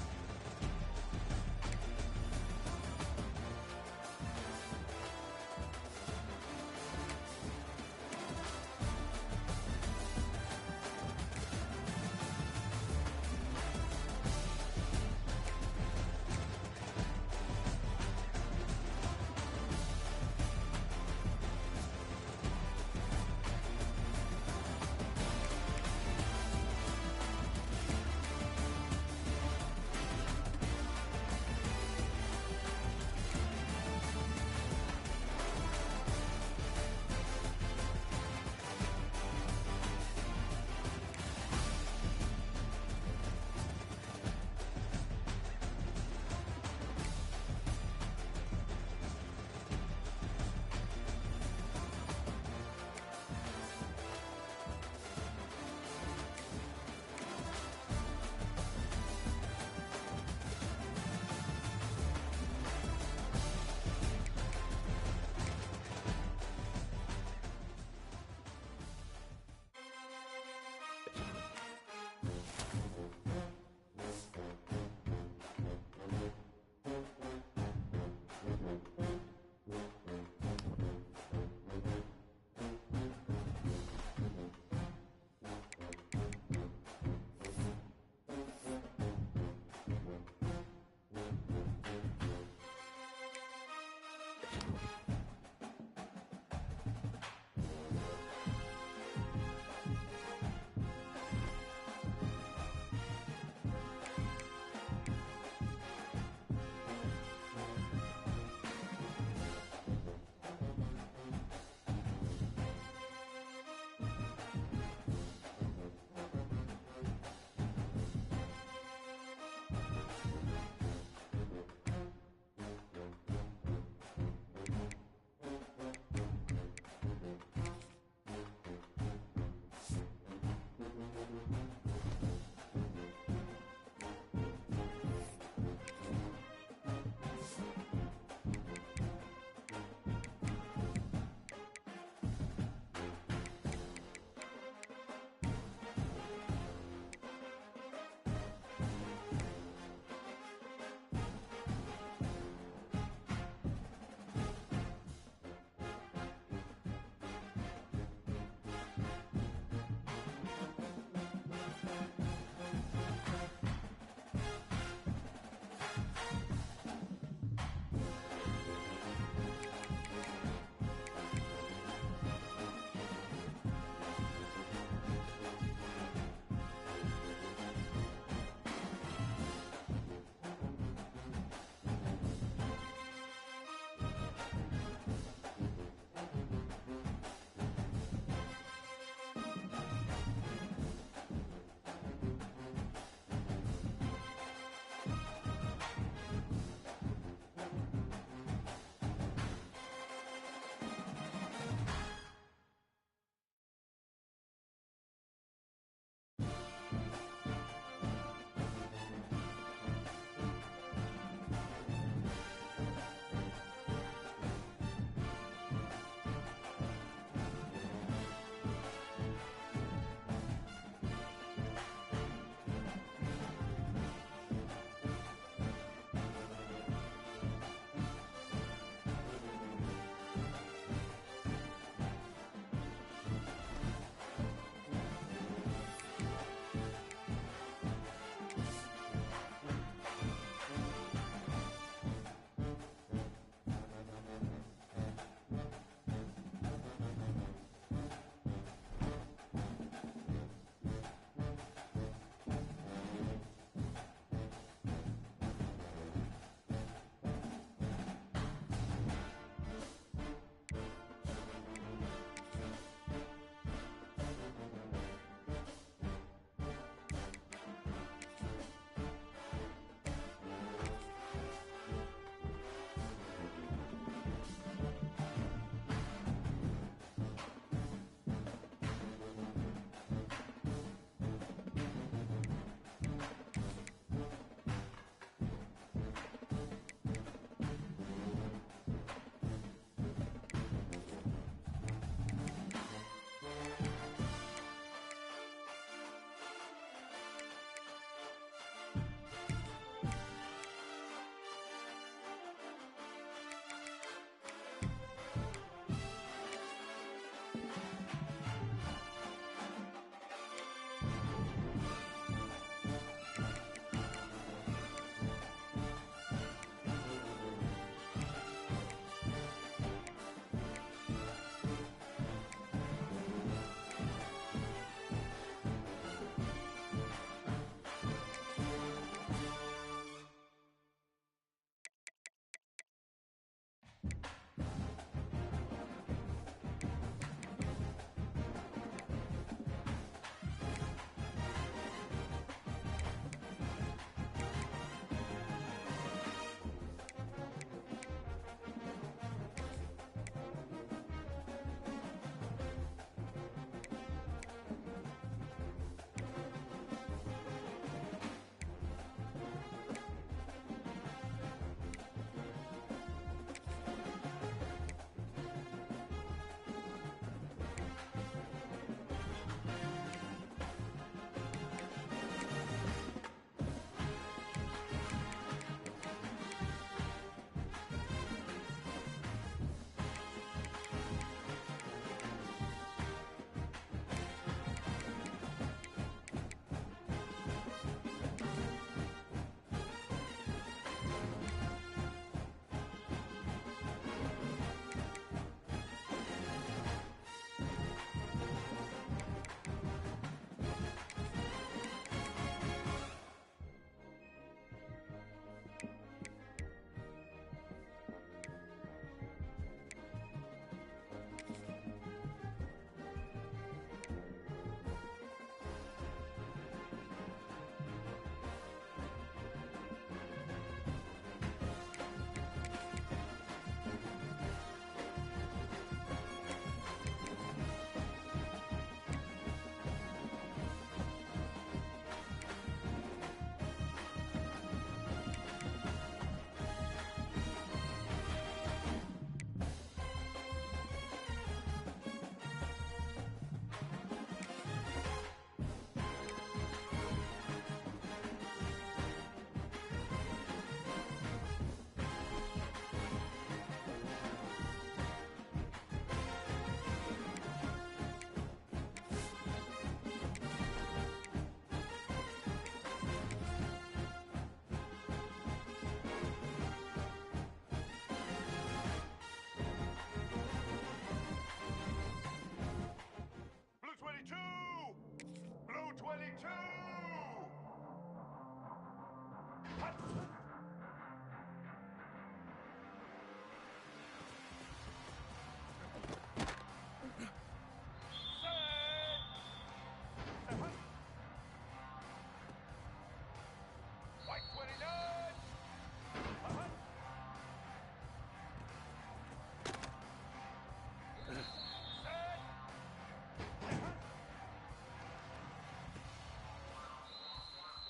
White 29!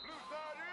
Blue 30!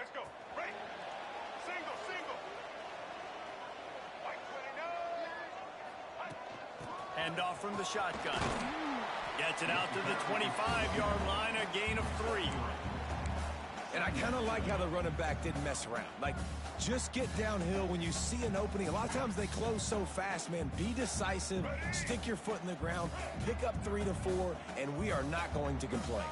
Let's go. Ready. Single, single. White 29. Hand off from the shotgun. Gets it out to the 25-yard line, a gain of 3. And I kind of like how the running back didn't mess around. Like, just get downhill when you see an opening. A lot of times they close so fast, man. Be decisive, stick your foot in the ground, pick up 3 to 4, and we are not going to complain.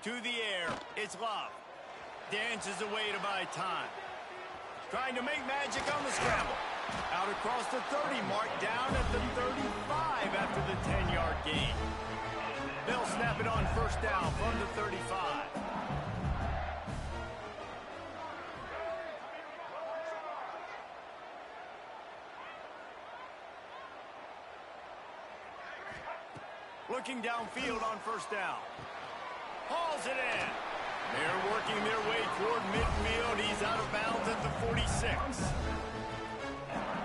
To the air, it's Love. Dances away to buy time. Trying to make magic on the scramble. Out across the 30 mark, down at the 35 after the 10-yard gain. They'll snap it on first down from the 35. Looking downfield on first down. Hauls it in. They're working their way toward midfield. He's out of bounds at the 46.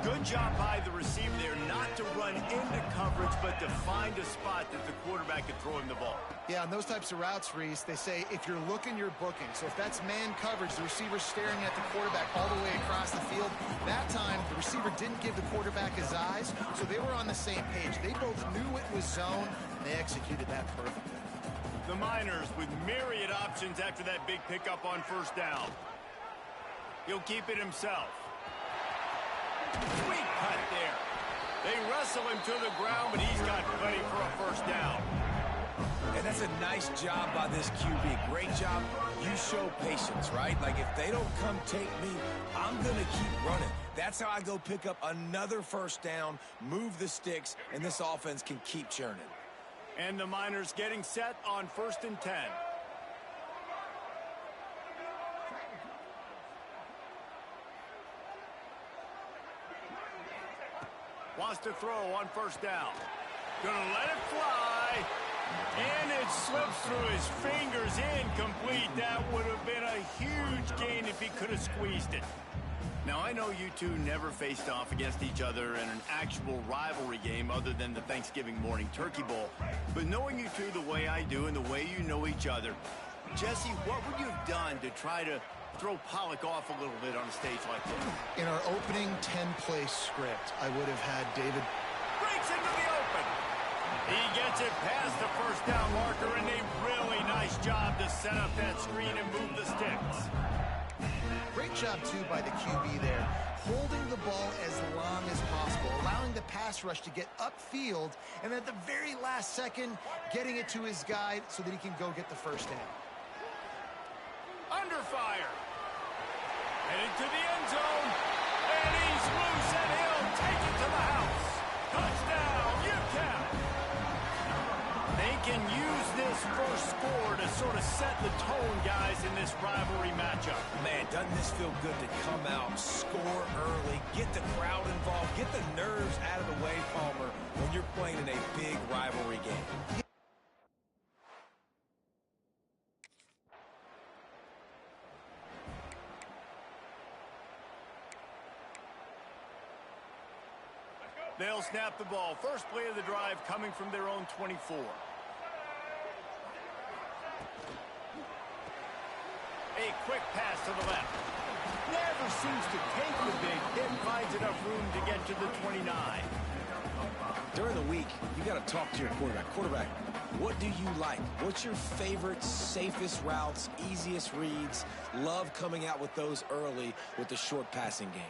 Good job by the receiver there not to run into coverage, but to find a spot that the quarterback could throw him the ball. Yeah, on those types of routes, Reese, they say if you're looking, you're booking. So if that's man coverage, the receiver's staring at the quarterback all the way across the field. That time, the receiver didn't give the quarterback his eyes, so they were on the same page. They both knew it was zone, and they executed that perfectly. The Miners with myriad options after that big pickup on first down. He'll keep it himself. Sweet cut there. They wrestle him to the ground, but he's got plenty for a first down. And that's a nice job by this QB. Great job. You show patience, right? Like, if they don't come take me, I'm going to keep running. That's how I go pick up another first down, move the sticks, and this offense can keep churning. And the Miners getting set on 1st and 10. Wants to throw on first down. Gonna let it fly. And it slips through his fingers, incomplete. That would have been a huge gain if he could have squeezed it. Now, I know you two never faced off against each other in an actual rivalry game other than the Thanksgiving morning Turkey Bowl. But knowing you two the way I do and the way you know each other, Jesse, what would you have done to try to throw Pollock off a little bit on a stage like this? In our opening 10-play script, I would have had David Breaks into the open. He gets it past the first down marker, and a really nice job to set up that screen and move the sticks. Great job, too, by the QB there, holding the ball as long as possible, allowing the pass rush to get upfield, and at the very last second, getting it to his guy so that he can go get the first down. Under fire. Headed to the end zone, and he's loose, and he'll take it to the house. Touchdown, UTEP. They can use this first score to sort of set the tone, guys, in this rivalry matchup. Man, doesn't this feel good to come out, score early, get the crowd involved, get the nerves out of the way, Palmer, when you're playing in a big rivalry game. They'll snap the ball. First play of the drive coming from their own 24. A quick pass to the left. Never seems to take the big hit, finds enough room to get to the 29. During the week, you got to talk to your quarterback. Quarterback, what do you like? What's your favorite, safest routes, easiest reads? Love coming out with those early with the short passing game.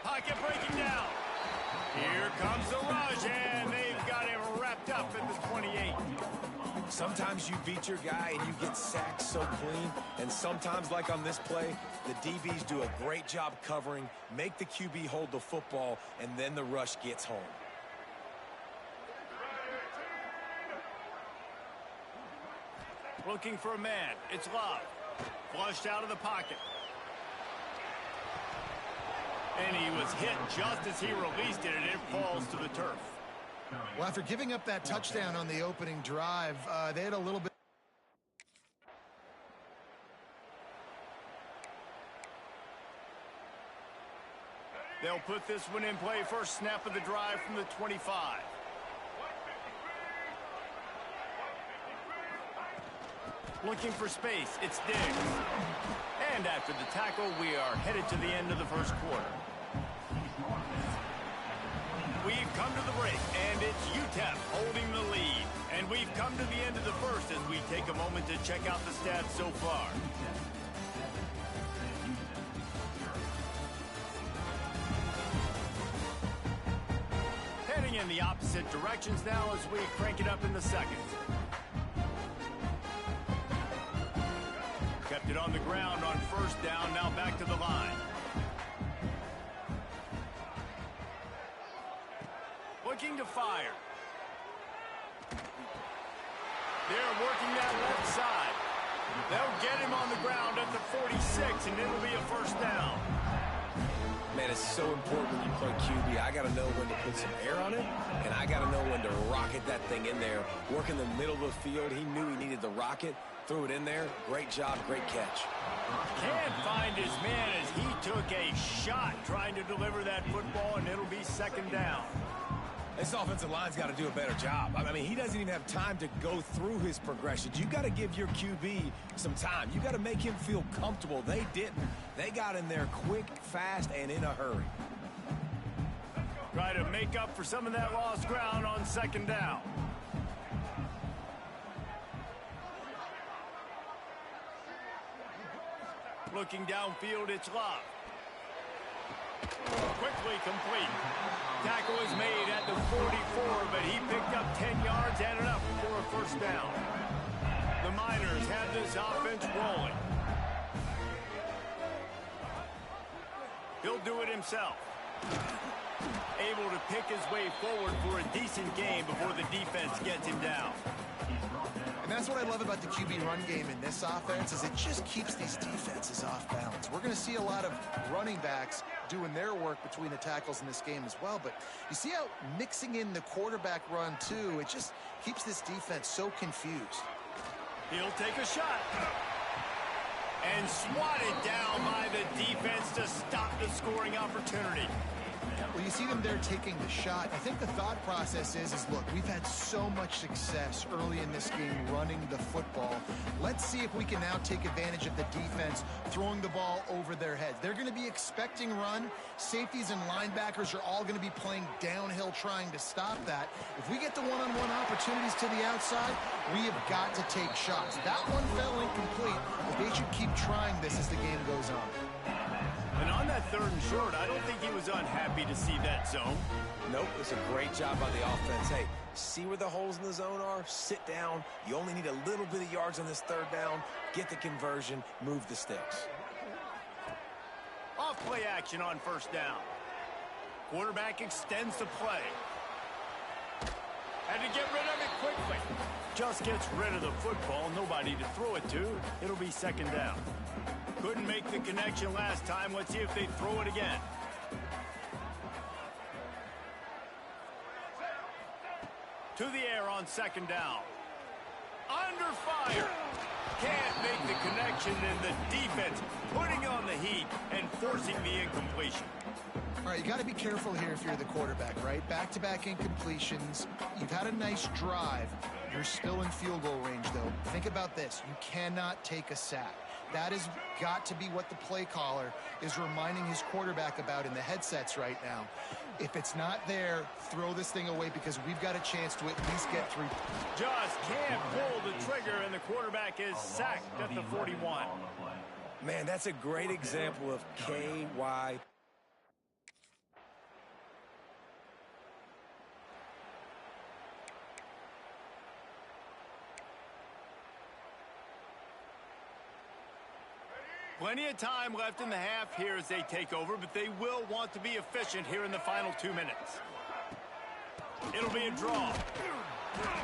Pocket breaking down. Here comes the rush, and they've got him wrapped up at the 28. Sometimes you beat your guy and you get sacked so clean, and sometimes, like on this play, the DBs do a great job covering, make the QB hold the football, and then the rush gets home. Looking for a man. It's Love. Flushed out of the pocket. And he was hit just as he released it, and it falls to the turf. Well, after giving up that touchdown on the opening drive, they had a little bit. They'll put this one in play. First snap of the drive from the 25. Looking for space, it's Diggs. And after the tackle, we are headed to the end of the first quarter. We've come to the break, and it's UTEP holding the lead. And we've come to the end of the first as we take a moment to check out the stats so far. Heading in the opposite directions now as we crank it up in the second. Kept it on the ground on first down, now back to the line. Looking to fire. They're working that left side. They'll get him on the ground at the 46, and it'll be a first down. Man, it's so important when you play QB. I got to know when to put some air on it, and I got to know when to rocket that thing in there. Work in the middle of the field. He knew he needed the rocket. Threw it in there. Great job, great catch. Can't find his man as he took a shot trying to deliver that football, and it'll be second down. This offensive line's got to do a better job. I mean, he doesn't even have time to go through his progressions. You got to give your QB some time. You got to make him feel comfortable. They didn't. They got in there quick, fast, and in a hurry. Try to make up for some of that lost ground on second down. Looking downfield, it's Love. Quickly complete. Tackle is made at the 44, but he picked up 10 yards and enough for a first down. The Miners have this offense rolling. He'll do it himself. Able to pick his way forward for a decent game before the defense gets him down. And that's what I love about the QB run game in this offense is it just keeps these defenses off balance. We're going to see a lot of running backs doing their work between the tackles in this game as well. But you see how mixing in the quarterback run, too, it just keeps this defense so confused. He'll take a shot. And swatted down by the defense to stop the scoring opportunity. Well, you see them there taking the shot. I think the thought process is look, we've had so much success early in this game running the football. Let's see if we can now take advantage of the defense throwing the ball over their heads. They're going to be expecting run. Safeties and linebackers are all going to be playing downhill trying to stop that. If we get the one-on-one opportunities to the outside, we have got to take shots. That one fell incomplete, but they should keep trying this as the game goes on. And on that third and short, I don't think he was unhappy to see that zone. Nope, it's a great job by the offense. Hey, see where the holes in the zone are? Sit down. You only need a little bit of yards on this third down. Get the conversion. Move the sticks. Off play action on first down. Quarterback extends the play. Had to get rid of it quickly. Just gets rid of the football. Nobody to throw it to. It'll be second down. Couldn't make the connection last time. Let's see if they throw it again. To the air on second down. Under fire. Can't make the connection, and the defense putting on the heat and forcing the incompletion. All right, you got to be careful here if you're the quarterback, right? Back-to-back incompletions. You've had a nice drive. You're still in field goal range, though. Think about this. You cannot take a sack. That has got to be what the play caller is reminding his quarterback about in the headsets right now. If it's not there, throw this thing away because we've got a chance to at least get 3. Just can't pull the trigger, and the quarterback is sacked at the 41. Man, that's a great example of KY. Plenty of time left in the half here as they take over, but they will want to be efficient here in the final 2 minutes. It'll be a draw.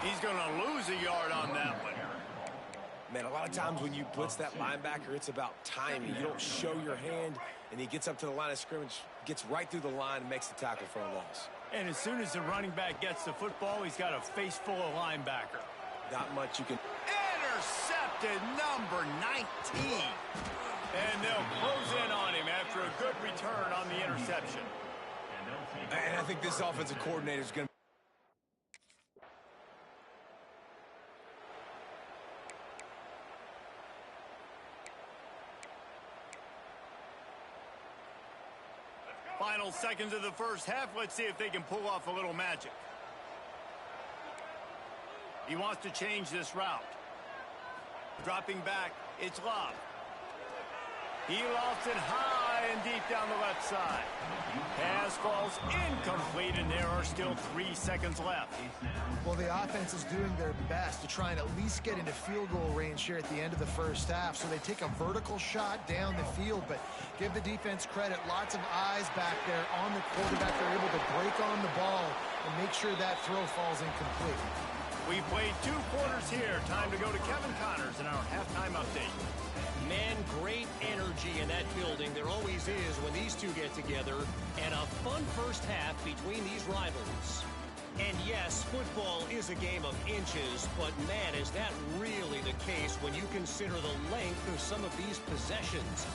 He's going to lose a yard on that one. Man, a lot of times when you blitz that linebacker, it's about timing. You don't show your hand, and he gets up to the line of scrimmage, gets right through the line, and makes the tackle for a loss. And as soon as the running back gets the football, he's got a face full of linebacker. Not much you can... Intercepted, number 19. And they'll close in on him after a good return on the interception. And I think this offensive coordinator is going to... Final seconds of the first half. Let's see if they can pull off a little magic. He wants to change this route. Dropping back, it's Love. He lofts it high and deep down the left side. Pass falls incomplete, and there are still 3 seconds left. Well, the offense is doing their best to try and at least get into field goal range here at the end of the first half. So they take a vertical shot down the field, but give the defense credit. Lots of eyes back there on the quarterback. They're able to break on the ball and make sure that throw falls incomplete. We've played 2 quarters here. Time to go to Kevin Connors in our halftime update. Man, great energy in that building. There always is when these two get together. And a fun first half between these rivals. And yes, football is a game of inches, but man, is that really the case when you consider the length of some of these possessions.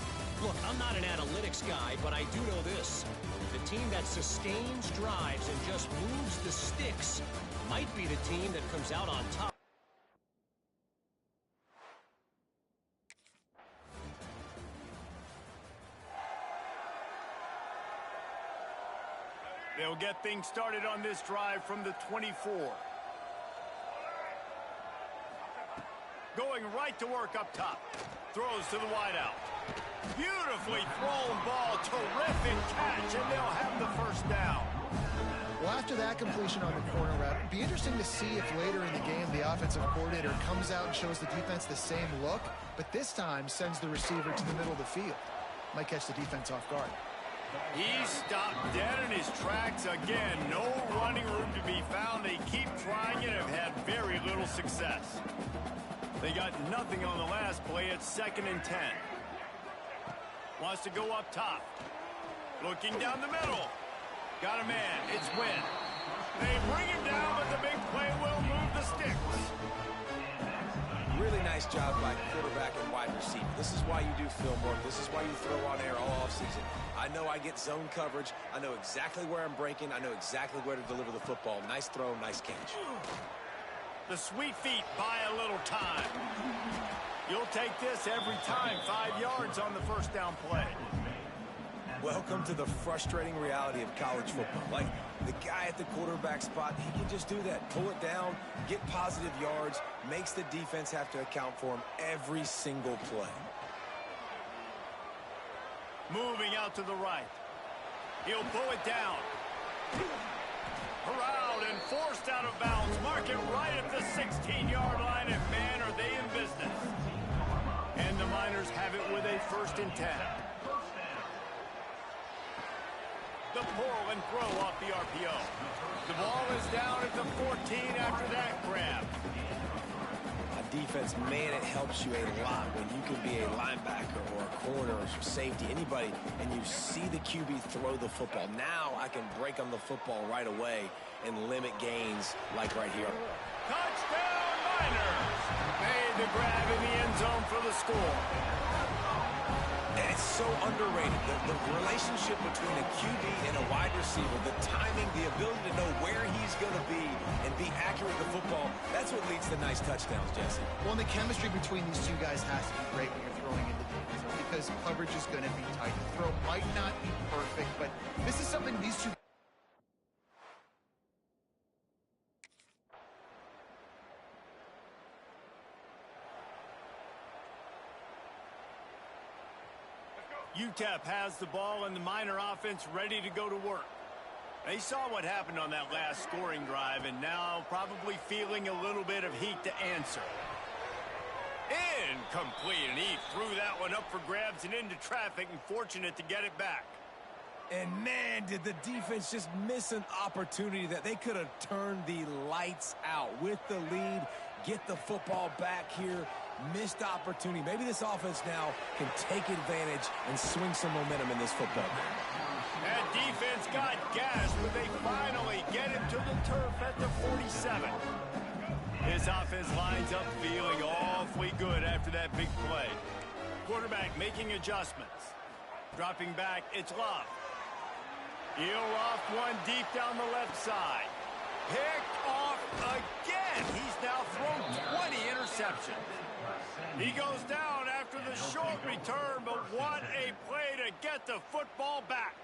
Look, I'm not an analytics guy, but I do know this. The team that sustains drives and just moves the sticks might be the team that comes out on top. They'll get things started on this drive from the 24. Going right to work up top. Throws to the wideout. Beautifully thrown ball. Terrific catch, and they'll have the first down. Well, after that completion on the corner route, it'd be interesting to see if later in the game the offensive coordinator comes out and shows the defense the same look, but this time sends the receiver to the middle of the field. Might catch the defense off guard. He stopped dead in his tracks again. No running room to be found. They keep trying it, have had very little success. They got nothing on the last play. It's 2nd and 10. Wants to go up top. Looking down the middle. Got a man. It's Wynn. They bring him down, but the big play will move the sticks. Really nice job by quarterback and wide receiver. This is why you do film work. This is why you throw on air all offseason. I know I get zone coverage. I know exactly where I'm breaking. I know exactly where to deliver the football. Nice throw, nice catch. The sweet feet buy a little time. You'll take this every time. 5 yards on the first down play. Welcome to the frustrating reality of college football. Like, the guy at the quarterback spot, he can just do that. Pull it down, get positive yards, makes the defense have to account for him every single play. Moving out to the right. He'll pull it down. Corralled and forced out of bounds. Mark it right at the 16-yard line, and man, are they in business. And the Miners have it with a 1st and 10. The pull and throw off the RPO. The ball is down at the 14 after that grab. A defense, man, it helps you a lot when you can be a linebacker or a corner or safety, anybody, and you see the QB throw the football. Now I can break on the football right away and limit gains like right here. Touchdown Miners! Made the grab in the end zone for the score. And it's so underrated. The relationship between a QB and a wide receiver, the timing, the ability to know where he's going to be and be accurate with the football, that's what leads to nice touchdowns, Jesse. Well, and the chemistry between these two guys has to be great when you're throwing into the end zone because coverage is going to be tight. The throw might not be perfect, but this is something these two UTEP has the ball and the Miner offense ready to go to work. They saw what happened on that last scoring drive and now probably feeling a little bit of heat to answer. Incomplete, and he threw that one up for grabs and into traffic, and fortunate to get it back. And man, did the defense just miss an opportunity that they could have turned the lights out with the lead, get the football back here. Missed opportunity. Maybe this offense now can take advantage and swing some momentum in this football game. That defense got gas, but they finally get him to the turf at the 47. This offense lines up feeling awfully good after that big play. Quarterback making adjustments. Dropping back, it's Love. He'll loft one deep down the left side. Picked off again. He's now thrown 20 interceptions. He goes down after the short return, but what a play to get the football back.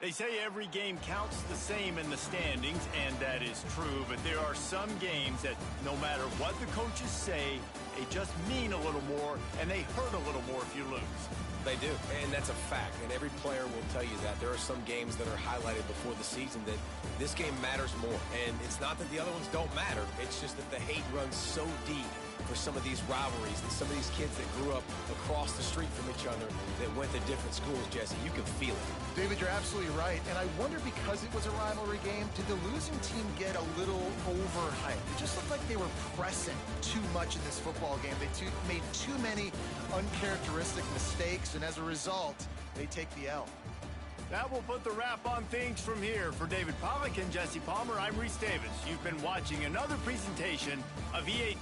They say every game counts the same in the standings, and that is true, but there are some games that no matter what the coaches say, they just mean a little more, and they hurt a little more if you lose. They do, and that's a fact, and every player will tell you that. There are some games that are highlighted before the season that this game matters more, and it's not that the other ones don't matter. It's just that the hate runs so deep for some of these rivalries and some of these kids that grew up across the street from each other that went to different schools, Jesse. You can feel it. David, you're absolutely right. And I wonder, because it was a rivalry game, did the losing team get a little overhyped? It just looked like they were pressing too much in this football game. They made too many uncharacteristic mistakes, and as a result, they take the L. That will put the wrap on things from here. For David Pollack and Jesse Palmer, I'm Reese Davis. You've been watching another presentation of EA.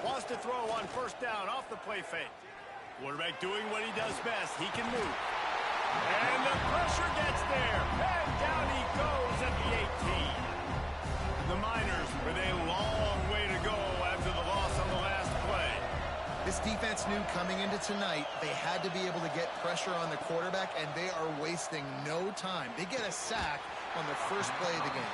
Wants to throw on first down off the play fake. Quarterback doing what he does best. He can move. And the pressure gets there. And down he goes at the 18. The Miners with a long way to go after the loss on the last play. This defense knew coming into tonight they had to be able to get pressure on the quarterback, and they are wasting no time. They get a sack on the first play of the game.